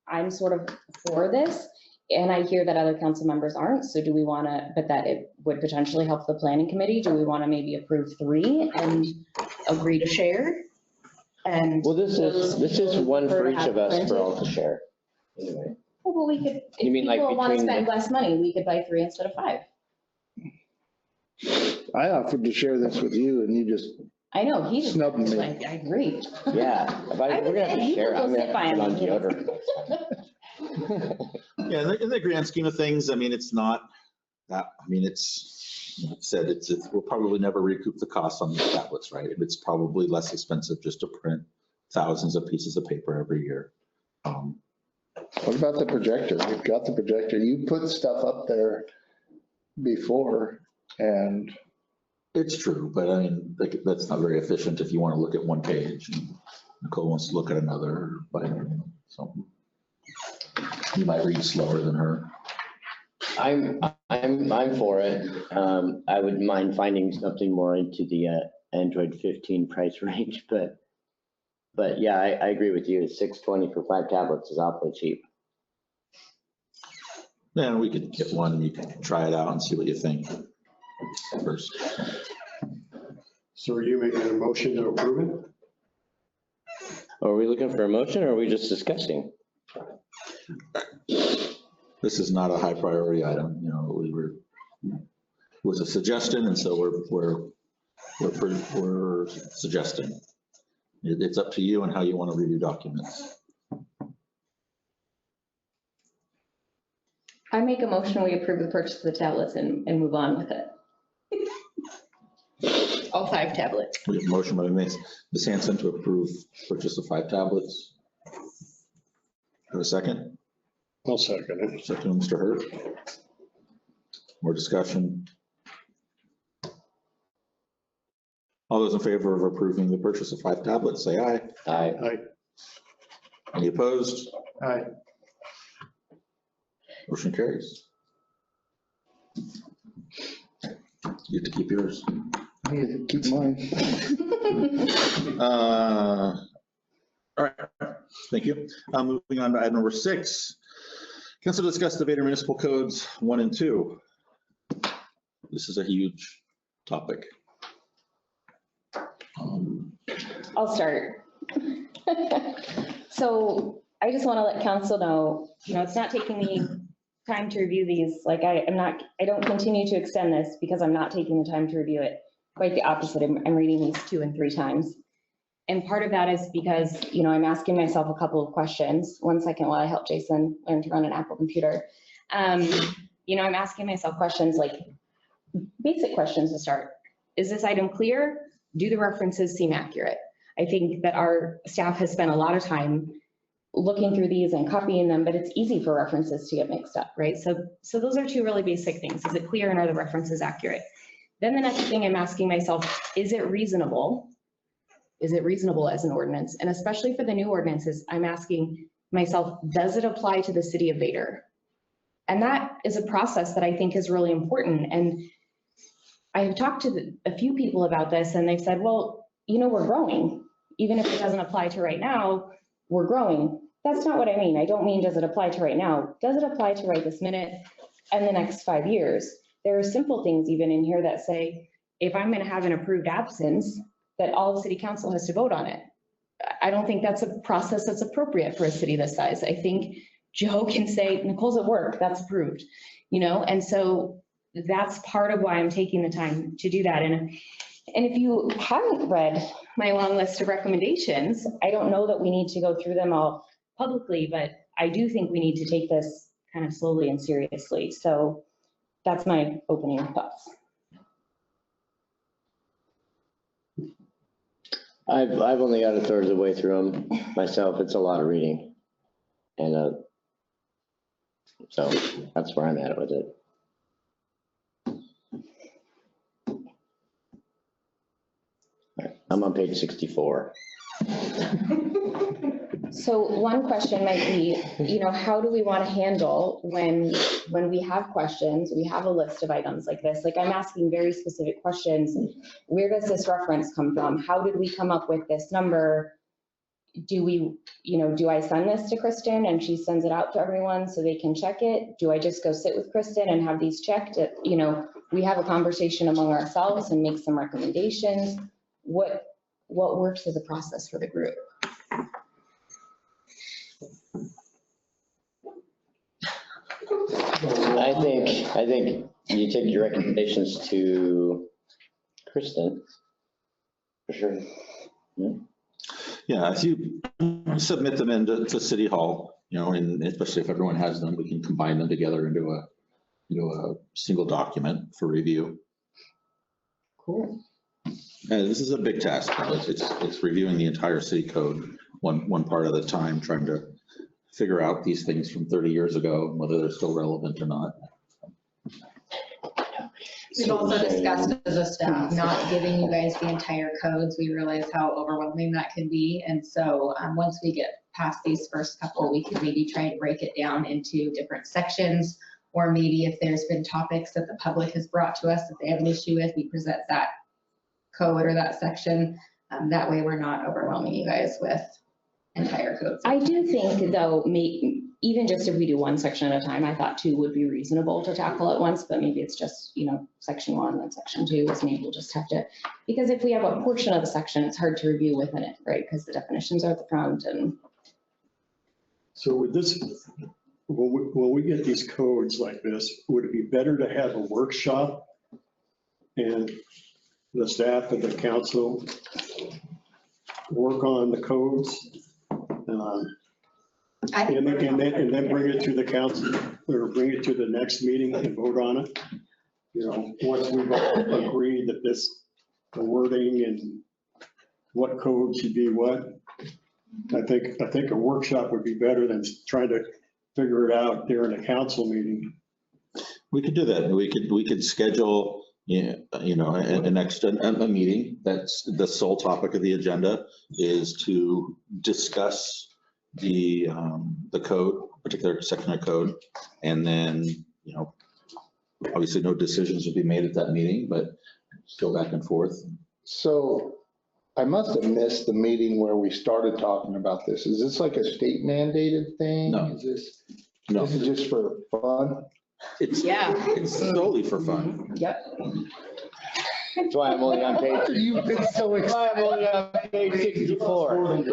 I'm sort of for this, and I hear that other council members aren't. So do we want to, but that it would potentially help the planning committee? Do we want to maybe approve 3 and agree to share? And well, this is one for each of us for all to share. Anyway. Well, but we could, if You mean like people want to between spend less money, we could buy 3 instead of 5. I offered to share this with you and you just I know, he just, snubbed me. like, I agree. Yeah, we're gonna have to share. I'm gonna have to put on deodorant. Yeah, in the grand scheme of things, it's not that, it's, like I said, we'll probably never recoup the costs on these tablets, right? It's probably less expensive just to print thousands of pieces of paper every year. What about the projector? You've got the projector. You put stuff up there before and. It's true, but that's not very efficient if you want to look at one page and Nicole wants to look at another, but so you might read slower than her. I'm for it. I wouldn't mind finding something more into the Android 15 price range, but yeah, I agree with you. $620 for 5 tablets is awfully cheap. Yeah, we could get one and you can try it out and see what you think first. So are you making a motion to approve it? Are we looking for a motion or are we just discussing? This is not a high priority item, it was a suggestion, and so we're we're suggesting. It's up to you and how you want to review documents. I make a motion, we approve the purchase of the tablets and move on with it. All 5 tablets. We have a motion by Ms. Hanson to approve purchase of 5 tablets. Have a second? I'll second it. Second, Mr. Hurt. More discussion? All those in favor of approving the purchase of 5 tablets, say aye. Aye. Aye. Any opposed? Aye. Motion carries. You get to keep yours. I need to keep mine. All right, thank you. Moving on to item number 6. Council discuss the Vader Municipal Codes 1 and 2. This is a huge topic. I'll start. So I just want to let council know, it's not taking me time to review these. Like I don't continue to extend this because I'm not taking the time to review it. Quite the opposite. I'm reading these 2 and 3 times. And part of that is because, I'm asking myself a couple of questions. One second while I help Jason learn to run an Apple computer. I'm asking myself questions like basic questions to start. Is this item clear? Do the references seem accurate? I think that our staff has spent a lot of time looking through these and copying them, but it's easy for references to get mixed up, right? So those are 2 really basic things. Is it clear and are the references accurate? Then the next thing I'm asking myself, is it reasonable? Is it reasonable as an ordinance? And especially for the new ordinances, I'm asking myself, does it apply to the city of Vader? And that is a process that I think is really important. And I have talked to a few people about this and they've said, well, we're growing. Even if it doesn't apply to right now, we're growing. That's not what I mean. I don't mean, does it apply to right now? Does it apply to right this minute and the next 5 years? There are simple things even in here that say, if I'm going to have an approved absence, that all the city council has to vote on it. I don't think that's a process that's appropriate for a city this size. I think Joe can say, Nicole's at work, that's approved, and so that's part of why I'm taking the time to do that. And if you haven't read my long list of recommendations, I don't know that we need to go through them all publicly, but I do think we need to take this kind of slowly and seriously. So that's my opening thoughts. I've only got a third of the way through them myself. It's a lot of reading. And so that's where I'm at with it. I'm on page 64. So one question might be, how do we want to handle when we have questions, we have a list of items like this, like I'm asking very specific questions. Where does this reference come from? How did we come up with this number? Do I send this to Kristen and she sends it out to everyone so they can check it? Do I just go sit with Kristen and have these checked? We have a conversation among ourselves and make some recommendations. What works as a process for the group? I think you take your recommendations to Kristen, for sure. Yeah, if you submit them into City Hall, and especially if everyone has them, we can combine them together into a single document for review. Cool. This is a big task. It's reviewing the entire city code one part at a time, trying to figure out these things from 30 years ago, and whether they're still relevant or not. We've also discussed as a staff, not giving you guys the entire codes. We realize how overwhelming that can be. And so once we get past these first couple, we could maybe try and break it down into different sections, or maybe if there's been topics that the public has brought to us that they have an issue with, we present that code or that section. That way we're not overwhelming you guys with entire codes. I do think though, even just if we do one section at a time, I thought 2 would be reasonable to tackle at once, but maybe it's just, section 1 and section 2 is maybe we'll just have to, because if we have a portion of the section, it's hard to review within it, right? Because the definitions are at the front and. So with this, when we get these codes like this, would it be better to have a workshop and the staff and the council work on the codes, and then bring it to the council, or bring it to the next meeting and vote on it. You know, once we've all agreed that the wording and what code should be what, I think a workshop would be better than trying to figure it out during a council meeting. We could do that. We could schedule, a meeting. That's the sole topic of the agenda, is to discuss the code, particular section of code. And then, obviously no decisions will be made at that meeting, but go back and forth. So I must have missed the meeting where we started talking about this. Is this like a state mandated thing? No. This No, is just for fun? it's solely for fun. Yep. That's why I'm only on page. You've been so That's why I'm only on page 64.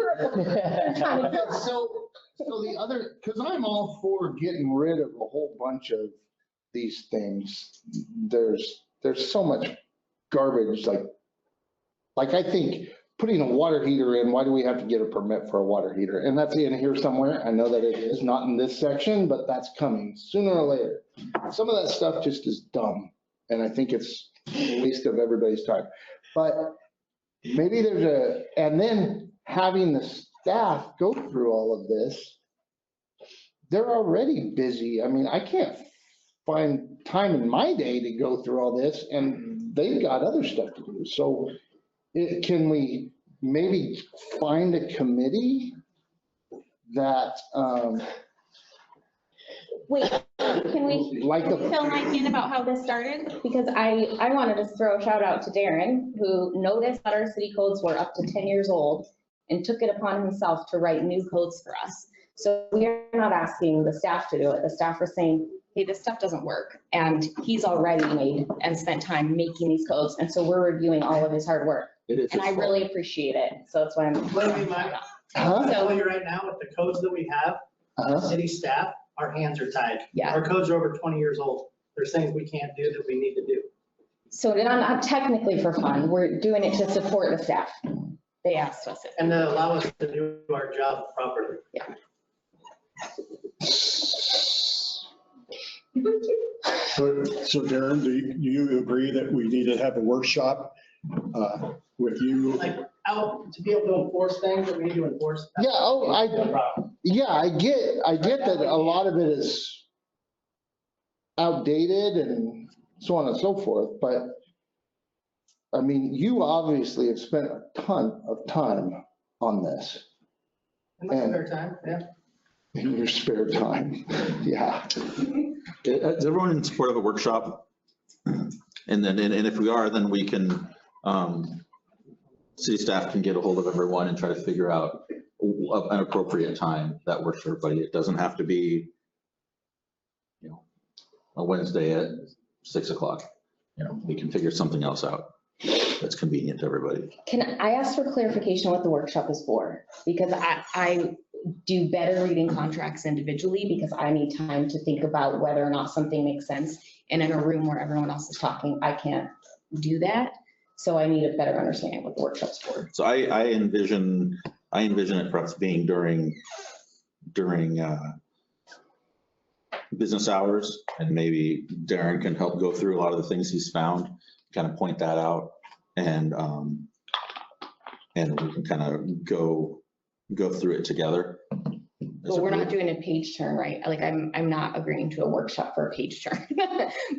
So the other, because I'm all for getting rid of a whole bunch of these things. There's so much garbage, like I think putting a water heater in, why do we have to get a permit for a water heater? And that's in here somewhere. I know that it is not in this section, but that's coming sooner or later. Some of that stuff just is dumb. And I think it's a waste of everybody's time. But maybe and then having the staff go through all of this, they're already busy. I mean, I can't find time in my day to go through all this, and they've got other stuff to do. So can we maybe find a committee that, Wait, can we fill Mike in about how this started? Because I wanted to throw a shout out to Darren, who noticed that our city codes were up to 10 years old and took it upon himself to write new codes for us. So we are not asking the staff to do it. The staff are saying, hey, this stuff doesn't work. And he's already made and spent time making these codes. And so we're reviewing all of his hard work. And I really appreciate it. So that's why I'm. Believe me, Mike, I'll tell you right now, with the codes that we have, city staff, our hands are tied. Yeah. Our codes are over 20 years old. There's things we can't do that we need to do. So not technically for fun. We're doing it to support the staff. They asked us. And to allow us to do our job properly. Yeah. So Darren, do you agree that we need to have a workshop with you? Like out to be able to enforce things that we need to enforce. yeah, I get that a lot of it is outdated and so on and so forth, but I mean, you obviously have spent a ton of time on this. In my spare time, yeah. In your spare time, yeah. Is everyone in support of a workshop? And then, and if we are, then we can, city staff can get a hold of everyone and try to figure out an appropriate time that works for everybody. It doesn't have to be, a Wednesday at 6 o'clock. We can figure something else out that's convenient to everybody. Can I ask for clarification what the workshop is for? Because I do better reading contracts individually because I need time to think about whether or not something makes sense. And in a room where everyone else is talking, I can't do that. So I need a better understanding what the workshop's for. So I envision it perhaps being during business hours, and maybe Darren can help go through a lot of the things he's found, kind of point that out, and we can kind of go through it together. But we're not doing a page turn, right? Like I'm not agreeing to a workshop for a page turn,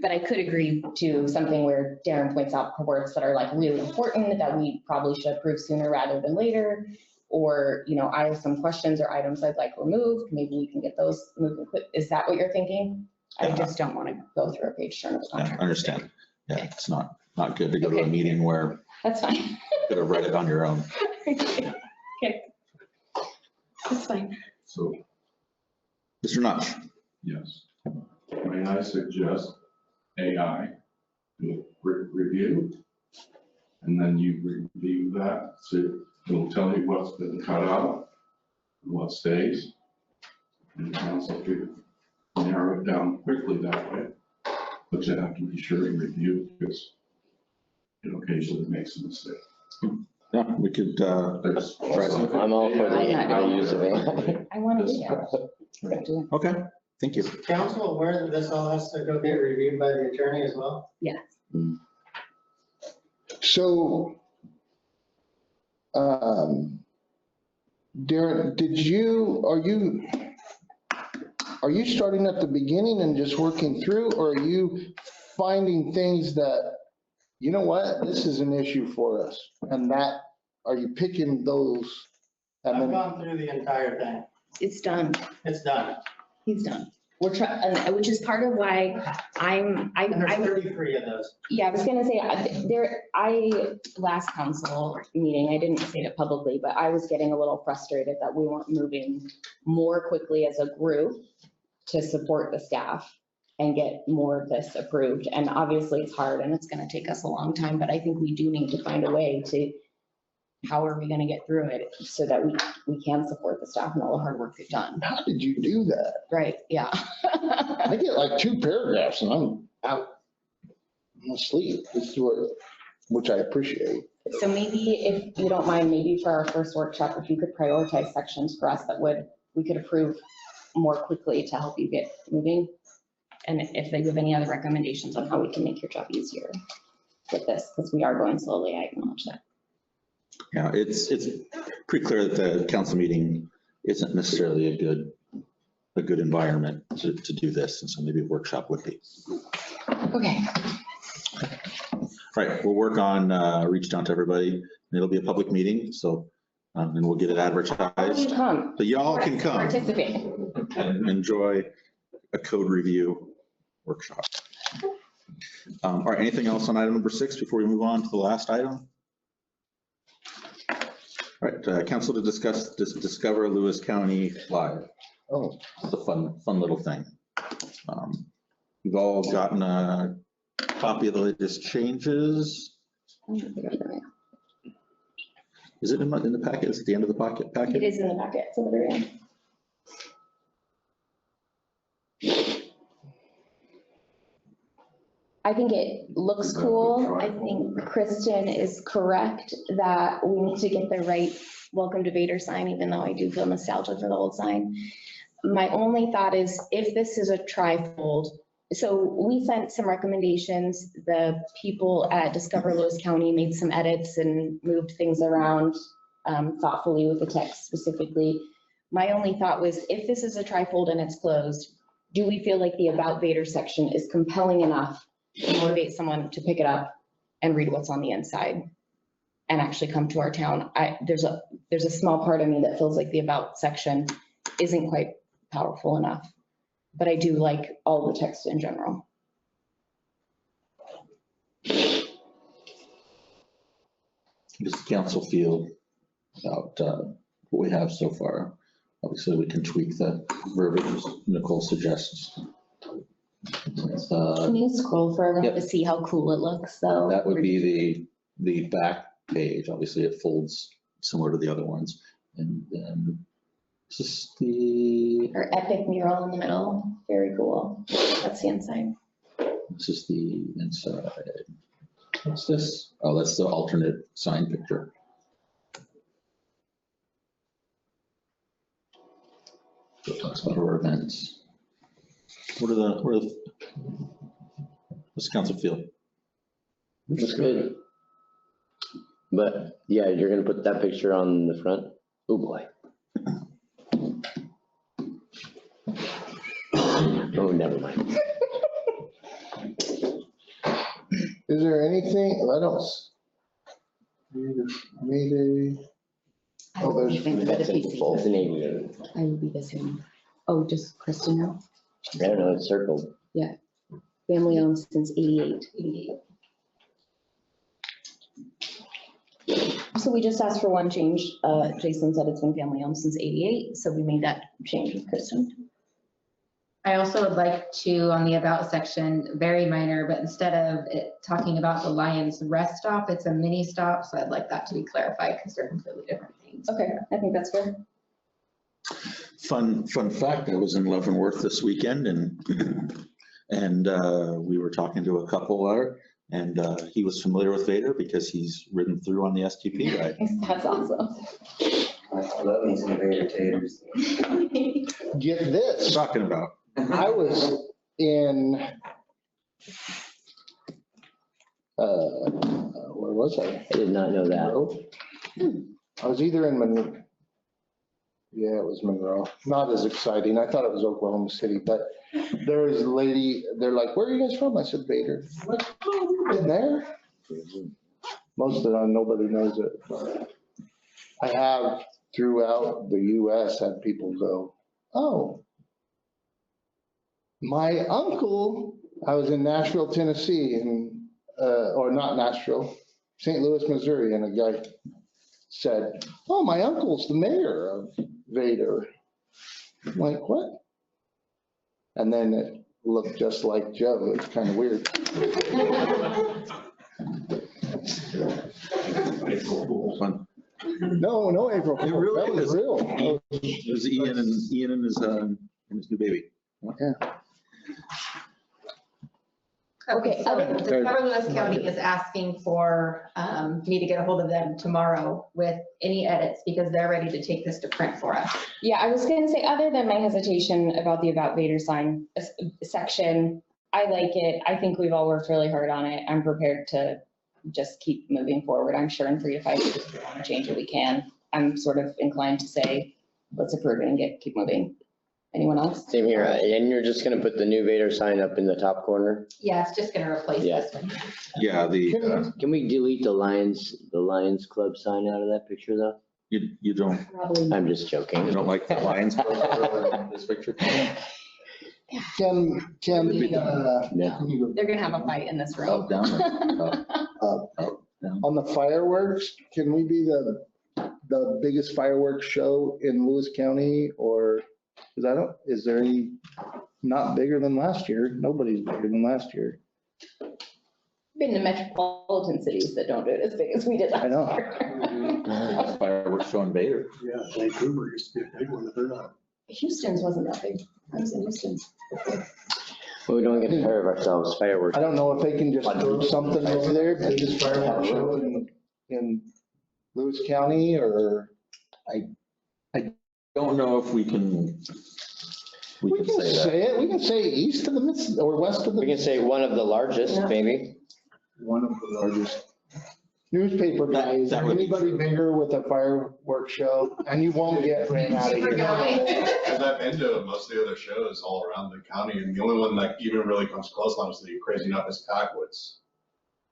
but I could agree to something where Darren points out words that are like really important that we probably should approve sooner rather than later. Or, I have some questions or items I'd like removed. Maybe we can get those moving quick. Is that what you're thinking? I just don't want to go through a page turn of the contract. I understand. Yeah, okay. It's not good to go to a meeting where that's fine. You could have read it on your own. Okay. That's fine. So, Mr. Notch. Yes. May I suggest AI to review? And then you review that, so it'll tell you what's been cut out, and what stays. And the council could narrow it down quickly that way. But you have to be sure and review, because occasionally makes a mistake. Yeah, we could, try some. I'm all for the use of AI. I want to do it. Okay, thank you. Council aware that this all has to go get reviewed by the attorney as well? Yeah. So, Darren, are you starting at the beginning and just working through, or are you finding things that, you know what, this is an issue for us? And that, are you picking those? And I've then, gone through the entire thing. It's done. It's done. He's done. We're trying, which is part of why And there's 33 of those. yeah, I was gonna say, last council meeting, I didn't say it publicly, but I was getting a little frustrated that we weren't moving more quickly as a group to support the staff and get more of this approved. And obviously it's hard and it's gonna take us a long time, but I think we do need to find a way to, how are we gonna get through it so that we can support the staff and all the hard work they've done. how did you do that? Right, yeah. I get like 2 paragraphs and I'm out. I'm asleep. This is what, which I appreciate. So maybe if you don't mind, maybe for our first workshop, if you could prioritize sections for us that we could approve more quickly to help you get moving. And if they give any other recommendations on how we can make your job easier with this, because we are going slowly, I acknowledge that. Yeah, it's pretty clear that the council meeting isn't necessarily a good environment to do this, and so maybe a workshop would be. Okay. All right, we'll work on reaching out to everybody, and it'll be a public meeting, so, and we'll get it advertised. Come. So y'all can come Participate. and enjoy a code review workshop. All right, anything else on item number 6 before we move on to the last item? All right, council to discuss, discover Lewis County Live. Oh, It's a fun little thing. We've all gotten a copy of the latest changes. Is it in the packet? Is it the end of the packet? It is in the packet, it's at the very end. I think it looks cool. I think Kristen is correct that we need to get the right welcome to Vader sign, even though I do feel nostalgia for the old sign. My only thought is if this is a trifold, so we sent some recommendations. The people at Discover Lewis County made some edits and moved things around thoughtfully with the text specifically. My only thought was if this is a trifold and it's closed, do we feel like the About Vader section is compelling enough to motivate someone to pick it up and read what's on the inside and actually come to our town? There's a small part of me that feels like the About section isn't quite powerful enough, but I do like all the text in general. Does the council feel about what we have so far? Obviously, we can tweak the verbiage Nicole suggests. Can you scroll further Yep. to see how cool it looks though? That would be the back page. Obviously, it folds similar to the other ones. And then this is the, Or epic mural in the middle, very cool. That's the inside. this is the inside. What's this? Oh, that's the alternate sign picture. So it talks about our events. What's the council feel? Looks good. But yeah, you're gonna put that picture on the front? Oh, boy. Oh, never mind. is there anything, I don't, Mayday. Oh, there's. That's an aviator. I will be the same. Oh, just Kristen now? I don't know, it's circled. Yeah. Family owned since 88. So we just asked for one change. Jason said it's been family owned since 88, so we made that change with Kristen. I also would like to, on the About section, very minor, but instead of it talking about the Lions rest stop, it's a mini stop, so I'd like that to be clarified because they're completely different things. Okay, I think that's fair. Fun fact, I was in Leavenworth this weekend and we were talking to a couple there And he was familiar with Vader because he's ridden through on the STP ride. That's awesome. I love me some Vader taters. Get What this, you talking about? I was in, where was I? I did not know that. I was either in Monroe. Yeah, it was Monroe. Not as exciting. I thought it was Oklahoma City, but there was a lady, they're like, where are you guys from? I said, Vader. I'm like, oh, you've been there? Most of them, nobody knows it. But I have throughout the US had people go, oh, my uncle, I was in Nashville, Tennessee, and, or not Nashville, St. Louis, Missouri, and a guy said, oh, my uncle's the mayor of Vader. I'm like, what? And then it looked just like Joe. It's kind of weird. Fun. No, April. It really That was is. real. It was Ian and his new baby. Yeah. Okay, so Discover Lewis County is asking for me to get a hold of them tomorrow with any edits because they're ready to take this to print for us. Yeah, I was gonna say, other than my hesitation about the About Vader sign section, I like it. I think we've all worked really hard on it. I'm prepared to just keep moving forward. I'm sure in 3 to 5 years, if we want to change it, we can. I'm sort of inclined to say, let's approve it and keep moving. Anyone else? Same here. And you're just gonna put the new Vader sign up in the top corner? Yeah, it's just gonna replace Yeah. this one. Yeah, Can we delete the Lions Club sign out of that picture though? you don't, Probably. I'm just joking. you don't like the Lions in this picture? Can we, No. They're gonna have a fight in this room. Up, down, up, down. on the fireworks, can we be the biggest fireworks show in Lewis County or, because is there any, not bigger than last year? Nobody's bigger than last year. Been the metropolitan cities that don't do it as big as we did I last know. year. Fireworks show in Vader. Yeah, Vancouver used to be a big one, but they're not. Houston's wasn't that big. I was in Houston. Well, we don't get ahead of ourselves. Fireworks. I don't know if they can just throw something over there, biggest fireworks show in Lewis County, or Don't know if we can we can say that. say it. We can say east of the Miss or west of We can the, say one of the largest, maybe. one of the largest newspaper guys. that would be Anybody true. bigger with a fireworks show, and you won't get ran out of Super here. guy. Because I've been to most of the other shows all around the county, and the only one that even really comes close, honestly, crazy enough, is Packwoods.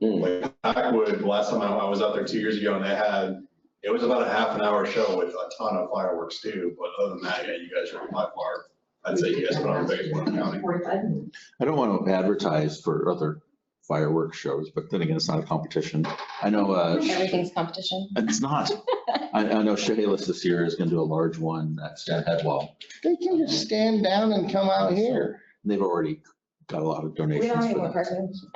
Like Packwood, last time I was out there 2 years ago, and it was about a half an hour show with a ton of fireworks too, but other than that, yeah, you guys are by far, I'd say you guys put on the biggest one in the county. I don't want to advertise for other fireworks shows, but then again, it's not a competition. I know, Everything's competition. it's not. I know Chehalis this year is going to do a large one at Stan Headwell. They can just stand down and come out here. They've already got a lot of We donations don't have any for more that. cartoons.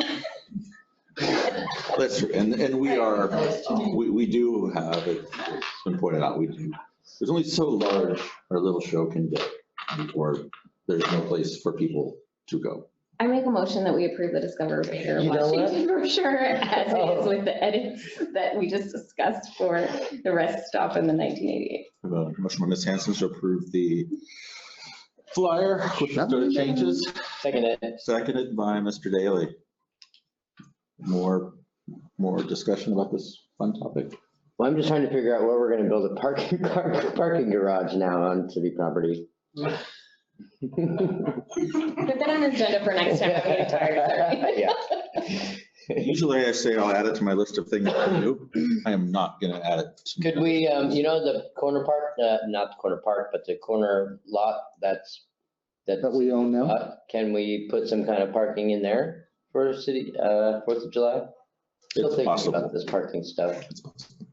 That's true. And we do have, it's been pointed out, there's only so large our little show can get before there's no place for people to go. I make a motion that we approve the Discover Vader You know what? Washington brochure as is with the edits that we just discussed for the rest stop in the 1988. I have a motion by Ms. Hanson to approve the flyer with the changes, Second it. seconded by Mr. Daly. More discussion about this fun topic? Well, I'm just trying to figure out where we're gonna build a parking garage now on city property. Put that on the agenda for next time. I'm getting tired, sorry. Yeah. Usually I say I'll add it to my list of things to do. I am not going to add it. Could we, the corner park, not the corner park, but the corner lot That we own now. can we put some kind of parking in there for city, 4th of July? Still It's thinking possible. about this parking stuff,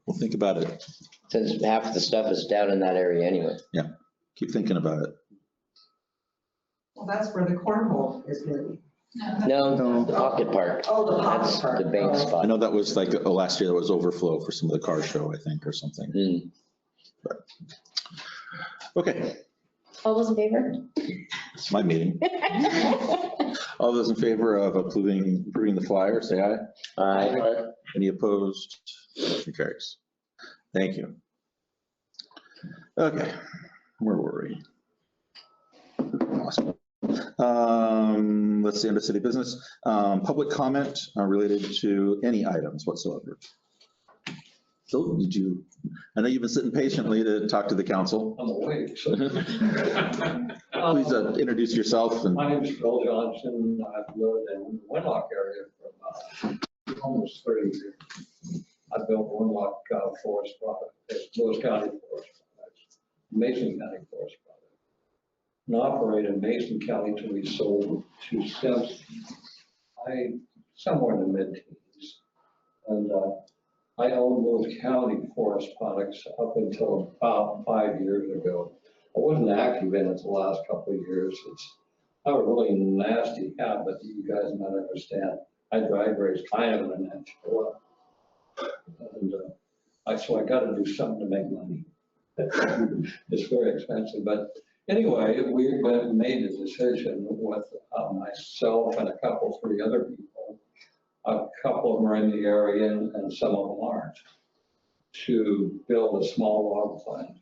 We'll think about it. since half the stuff is down in that area anyway. Keep thinking about it. Well, that's where the cornhole is gonna be. No, the pocket park. Oh, the pocket That's park. the bank I spot. know that was like last year, that was overflow for some of the car show, I think, or something. Hmm. Okay. All those in favor? It's my meeting. All those in favor of approving the flyer, say aye. Aye. Any opposed? Motion carries. Thank you. Okay, where were we? Let's see, under city business, public comment related to any items whatsoever. So I know you've been sitting patiently to talk to the council. I'm awake. Please introduce yourself. My name is Bill Johnson. I've lived in the Winlock area for about almost 30 years. I built Winlock Forest Product, Lewis County Forest Products, Mason County Forest Products, and operated Mason County till we sold to Simpson. Somewhere in the mid-teens. And I owned Lewis County Forest Products up until about 5 years ago. I wasn't active in it the last couple of years. It's a really nasty habit that you guys might understand. I drag race kind of an natural. And so I got to do something to make money. It's very expensive, but anyway, we made a decision with myself and three other people. A couple of them are in the area and some of them aren't, to build a small log plant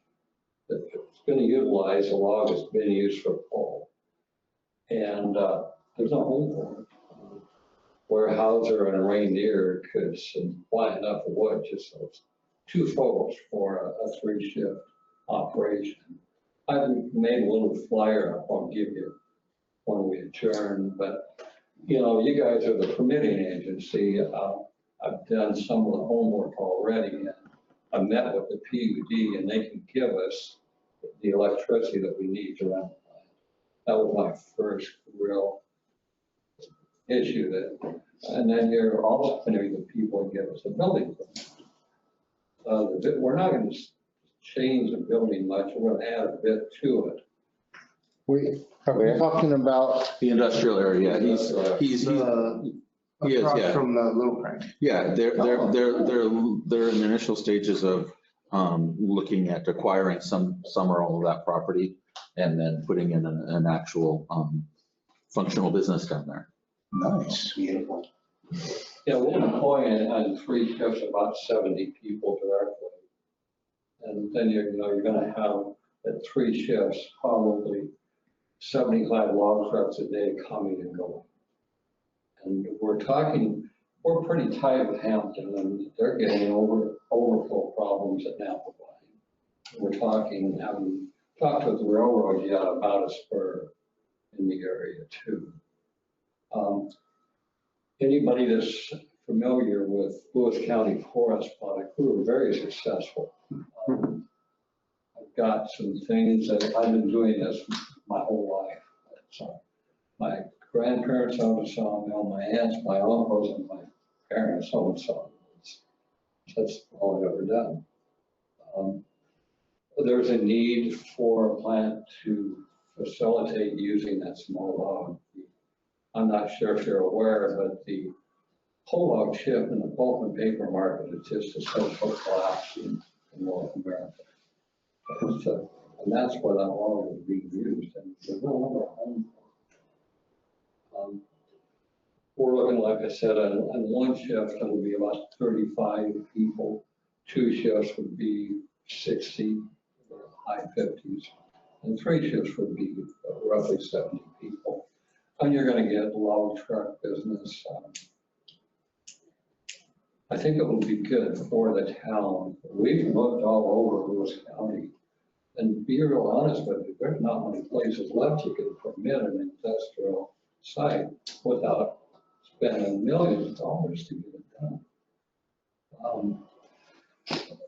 that's going to utilize a log that's been used for pole. And there's no home for it. Where Hauser and Reindeer could supply enough wood just so it's 2 folks for a 3-shift operation. I've made a little flyer up I'll give you when we adjourn, but you know, you guys are the permitting agency. I've done some of the homework already, and I met with the PUD, and they can give us the electricity that we need to run the plant. That was my first real issue that, and then you're also going to be the people that give us a building permit. We're not going to change the building much. We're going to add a bit to it. We're talking about the industrial area. He is, across yeah. from the Little Crank. Yeah, they're in the initial stages of looking at acquiring some or all of that property and then putting in an actual functional business down there. Nice. Beautiful. Yeah, we'll employ on 3 shifts about 70 people directly. And then you're going to have at 3 shifts, probably 75 log trucks a day coming and going. And we're pretty tight with Hampton, and they're getting overflow problems at Napa Valley. We're talking, having talked with the railroad yet about a spur in the area too. Anybody that's familiar with Lewis County Forest Product, we were very successful. I've got some things that I've been doing this my whole life. So my grandparents owned a sawmill, my aunts, my uncles, and my parents owned sawmills. That's all I've ever done. There's a need for a plant to facilitate using that small log. I'm not sure if you're aware, but the whole log chip in the pulp and paper market is just a social collapse in North America. And that's where that log is being used, and there's no other home for it. We're looking, like I said, on 1 shift, it would be about 35 people. 2 shifts would be 60, high 50s, and 3 shifts would be roughly 70 people. And you're going to get log truck business. I think it will be good for the town. We've looked all over Lewis County. And to be real honest with you, there's not many places left you can permit an industrial site without spending millions of dollars to get it done.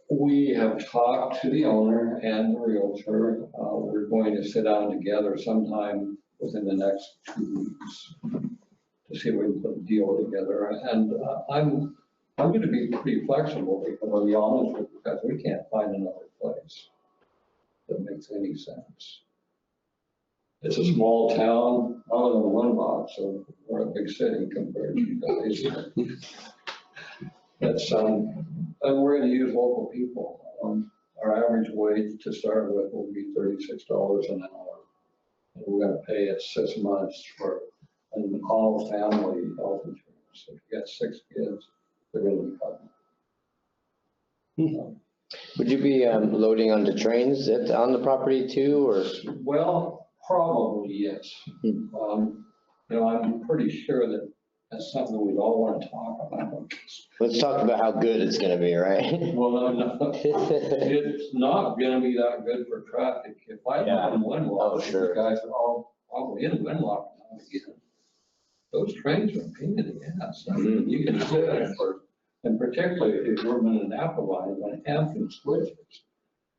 We have talked to the owner and the realtor. We're going to sit down together sometime within the next 2 weeks to see if we can put a deal together. And I'm going to be pretty flexible, because I'll be honest with you, because we can't find another place that makes any sense. It's a small town, other than Winlock, so we're a big city compared to you guys. That's and we're going to use local people. Our average wage to start with will be $36 an hour. We're gonna pay it 6 months for an all family health insurance. So if you got 6 kids, they're gonna be covered. Would you be loading onto trains on the property too, or? Well, probably yes. I'm pretty sure that that's something we'd all want to talk about. Let's talk about how good it's gonna be, right? Well, no, it's not gonna be that good for traffic. If I live in Winlock, sure. you guys are all probably in Winlock now again. Those trains are a pain in the ass. I mean, you can sit there for, and particularly if you're in an Napa line, when Hampton switches,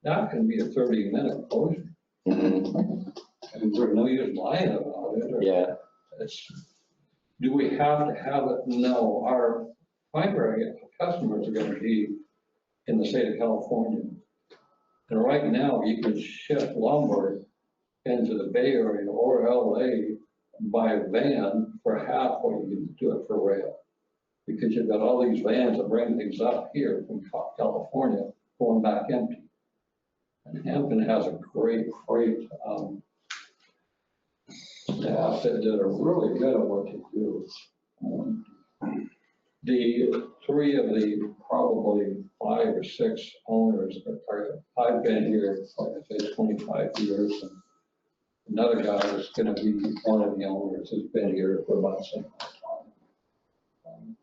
that can be a 30-minute closure. And there's no use lying about it. Yeah. Do we have to have it? No, our primary customers are gonna be in the state of California. And right now, you can ship lumber into the Bay Area or LA by van for half what you can do it for rail. Because you've got all these vans that bring things up here from California, going back empty. And Hampton has a great staff that are really good at what they do. The 3 of the probably 5 or 6 owners I've been here, like I say, 25 years. And another guy that's going to be one of the owners has been here for about the same time.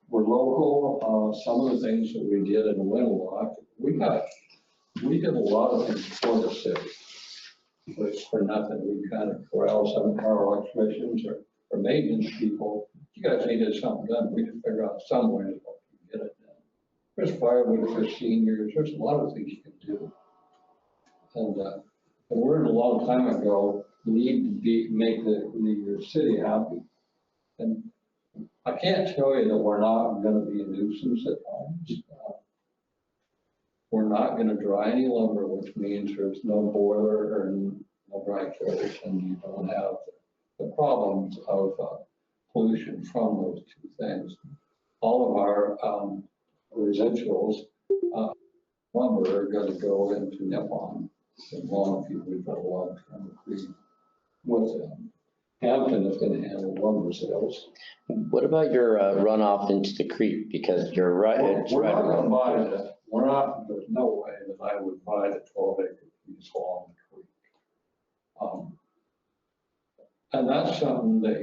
We're local. Some of the things that we did in Winlock, we did a lot of things for the city. Which for nothing, we kind of corral some of our electricians or maintenance people. You guys needed something done, we can figure out some way to get it done. There's firewood for seniors, there's a lot of things you can do. And we're in a long time ago, need to make your city happy. And I can't tell you that we're not gonna be a nuisance at times. We're not gonna dry any lumber, which means there's no boiler or no dry carriage, and you don't have the problems of pollution from those 2 things. All of our residuals, lumber are gonna go into Nippon. As long as we've got a long-term agreement with them. Hampton is gonna handle lumber sales. What about your runoff into the creek? Because you're right. We're not gonna buy that. There's no way that I would buy the 12-acre piece along the creek. And that's something that,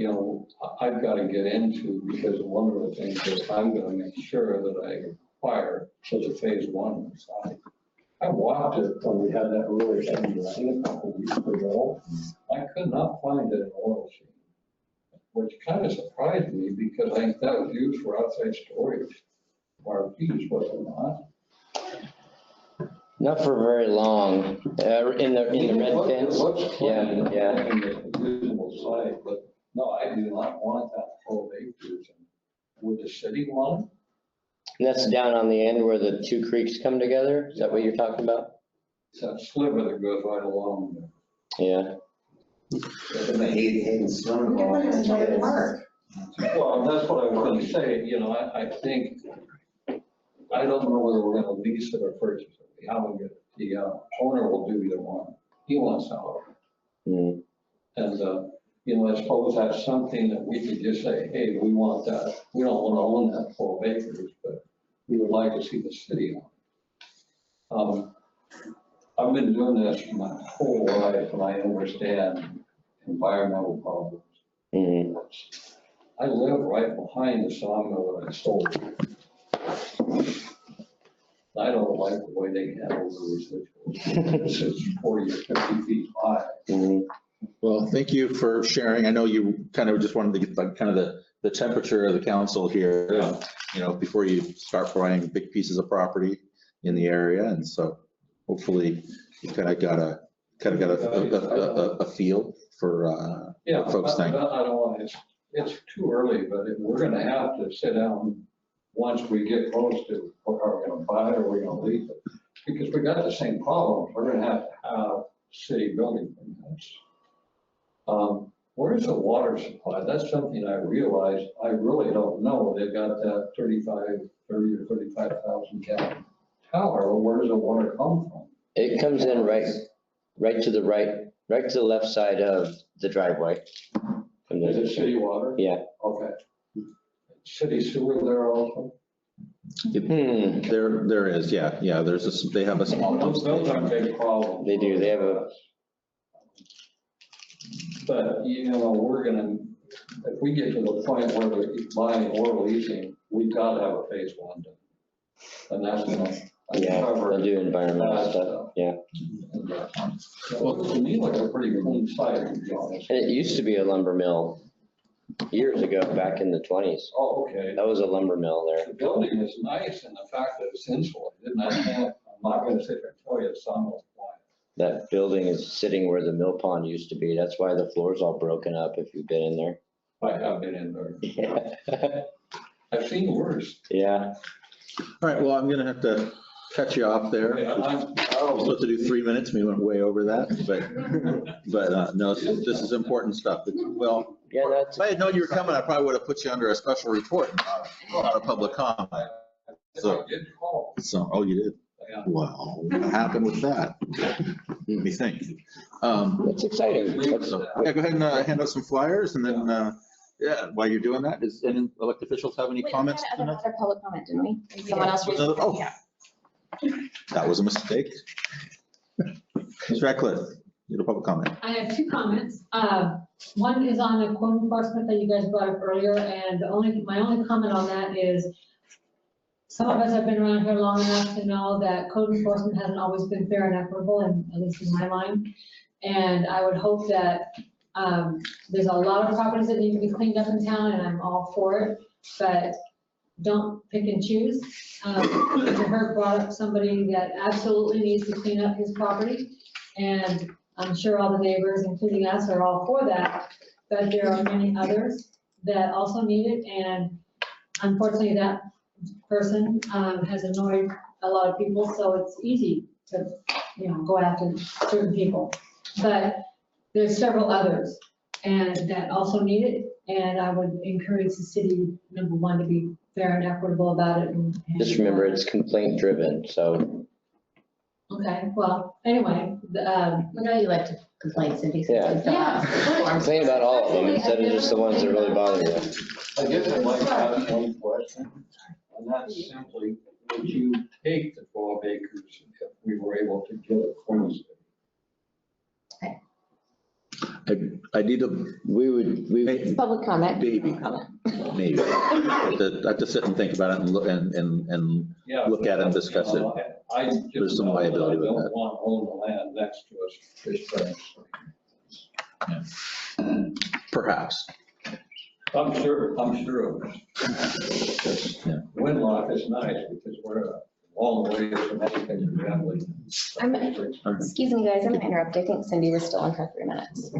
I've got to get into, because one of the things that I'm going to make sure that I acquire is a phase 1 site. I walked it when we had that really heavy rain a couple weeks ago. I could not find an oil seam, which kind of surprised me, because I think that was used for outside storage. Our piece, was it not? Not for very long. In the red fence. Yeah. Usable site, but no, I do not want that 12 acres. Would the city want it? And that's down on the end where the 2 creeks come together? Is that what you're talking about? It's that sliver that goes right along there. Yeah. Well, that's what I was going to say. I think, I don't know whether we're going to lease it or purchase it. We haven't got, the owner will do either one. He wants out. And, I suppose that's something that we could just say, hey, we want that. We don't want to own that 12 acres, but we would like to see the city on it. I've been doing this my whole life, and I understand environmental problems. I live right behind the sawmill that I sold. I don't like the way they handle the residuals. It's 40 or 50 feet high. Well, thank you for sharing. I know you kind of just wanted to get like kind of the temperature of the council here, before you start buying big pieces of property in the area. And so hopefully you kind of got a feel for what folks think. I don't want to, it's too early, but we're going to have to sit down once we get close to, are we going to buy it or are we going to leave it? Because we got the same problem. We're going to have city building permits. Where's the water supply? That's something I realized I really don't know. They've got that 30 or 35,000 gallon tower. Where does the water come from? It comes in right to the right Right to the left side of the driveway. Is it city water? Yeah. Okay. City sewer there also? There is, yeah, they have a small. Those are a big problem. They do, they have a, But, we're gonna, if we get to the point where we're buying or leasing, we've got to have a phase one done. And that's gonna yeah, cover. they'll do environmental that stuff, yeah. Well, to me, like a pretty clean site, to be honest. And it used to be a lumber mill years ago, back in the 20s. Oh, okay. That was a lumber mill there. The building is nice and the fact that it's insulated, and I'm not gonna sit there and tell you it's not quiet. That building is sitting where the mill pond used to be. That's why the floor's all broken up if you've been in there. I have been in there. Yeah. I've seen worse. Yeah. All right, well, I'm gonna have to cut you off there. Yeah, I was supposed to do 3 minutes, we went way over that, but no, this is important stuff. Well, yeah, if I had known you were coming, I probably would have put you under a special report, not a public comment. So, oh, you did? Yeah. Wow, what happened with that? Let me think. It's exciting. So, yeah, go ahead and hand out some flyers, and then, yeah, while you're doing that, does any elected officials have any comments? We had another public comment, didn't we? Someone else. Was that- oh. That was a mistake. Ms. Ratcliffe, you had a public comment. I have two comments. One is on the code enforcement that you guys brought up earlier, and my only comment on that is some of us have been around here long enough to know that code enforcement hasn't always been fair and equitable, and at least in my mind. And I would hope that there's a lot of properties that need to be cleaned up in town, and I'm all for it, but don't pick and choose. Mr. Herb brought up somebody that absolutely needs to clean up his property, and I'm sure all the neighbors, including us, are all for that, but there are many others that also need it, and unfortunately, that person has annoyed a lot of people, so it's easy to, go after certain people. But there's several others, and that also need it, and I would encourage the city, number one, to be fair and equitable about it. And Just remember, it's complaint driven, so. Okay, well, anyway, I know you like to complain, Cindy. Yeah. Complain about all of them instead of just the ones that really bother you. I guess I'd like to ask one question, and that's simply, would you take the 12 acres if we were able to get it from the city? I need a. It's public comment. Maybe. I have to sit and think about it and look look at it and discuss it. There's some liability with that. I don't want to own the land next to us, this Perhaps. I'm sure of it. Yeah. Windlock is nice because we're a long way from anything family. Excuse me, guys, I'm gonna interrupt. I think Cindy was still on for 3 minutes.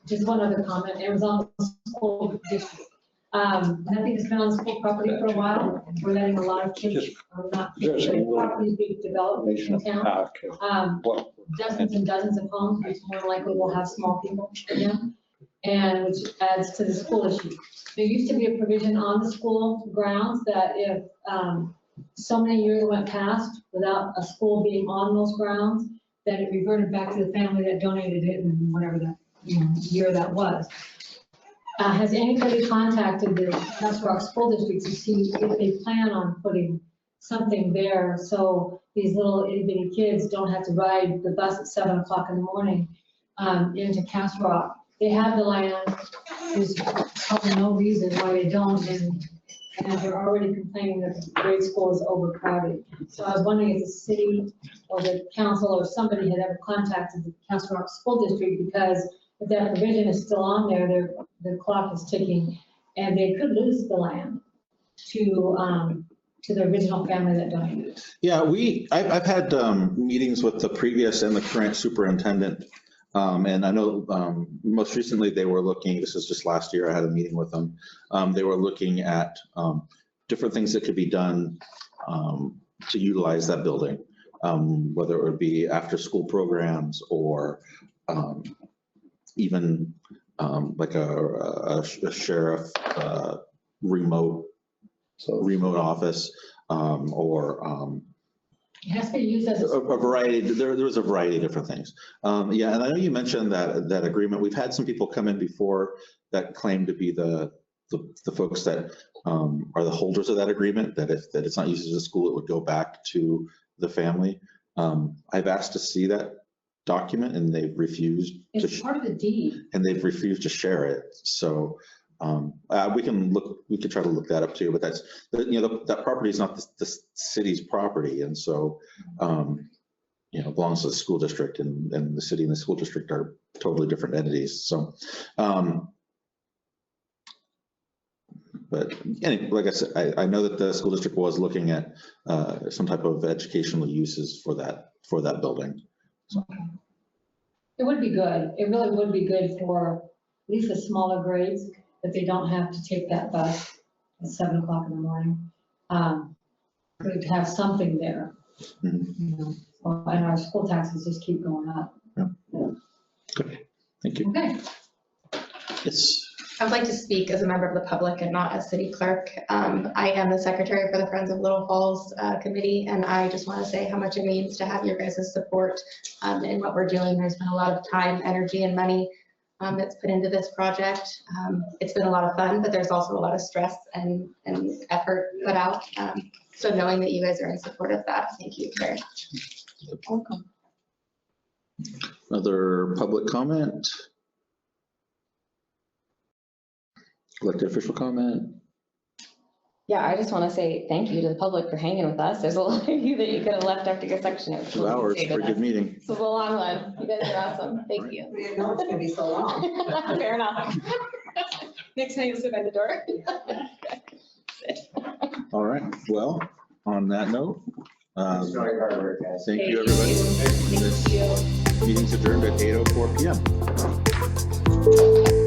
just one other comment, it was on school district. Nothing has been on school property for a while. We're letting a lot of kids, not kids, but properties be developed in town. Dozens and dozens of homes, which more likely will have small people in them, and which adds to the school issue. There used to be a provision on the school grounds that if so many years went past without a school being on those grounds, then it reverted back to the family that donated it in whatever that year that was. Has anybody contacted the Castle Rock School District to see if they plan on putting something there so these little itty bitty kids don't have to ride the bus at 7 o'clock in the morning into Castle Rock? They have the land. There's probably no reason why they don't, and they're already complaining that the grade school is overcrowded. So I was wondering if the city or the council or somebody had ever contacted the Castle Rock School District, because if that provision is still on there, the clock is ticking, and they could lose the land to the original family that donated. Yeah, I've had meetings with the previous and the current superintendent. And I know most recently they were looking, this is just last year, I had a meeting with them. They were looking at different things that could be done to utilize that building, whether it would be after school programs or even like a sheriff remote office or It has to be used as A variety, there was a variety of different things. Yeah, and I know you mentioned that agreement. We've had some people come in before that claim to be the folks that are the holders of that agreement, that if it's not used as a school, it would go back to the family. I've asked to see that document and they've refused. It's part of the deed. And they've refused to share it. So we can try to look that up too, but that's, that property is not the city's property. And so, belongs to the school district, and the city and the school district are totally different entities. So, but anyway, like I said, I know that the school district was looking at some type of educational uses for that building. So. It would be good. It really would be good for at least the smaller grades, that they don't have to take that bus at 7 o'clock in the morning. To have something there. Mm-hmm. And our school taxes just keep going up. Yeah. Good. Thank you. Okay. Yes. I would like to speak as a member of the public and not as city clerk. I am the secretary for the Friends of Little Falls committee, and I just want to say how much it means to have your guys' support in what we're doing. There's been a lot of time, energy, and money that's put into this project. It's been a lot of fun, but there's also a lot of stress and effort put out. So knowing that you guys are in support of that, thank you very much. Welcome. Other public comment? Elected official comment? Yeah, I just want to say thank you to the public for hanging with us. There's a lot of you that you could have left after your section. 2 hours for a good meeting. This was a long one. You guys are awesome. Thank you. We didn't know it's gonna be so long. Fair enough. Next time you sit by the door. All right, well, on that note, Sorry, hard work, guys. thank you, everybody. Thank you. This meeting's adjourned at 8:04 PM.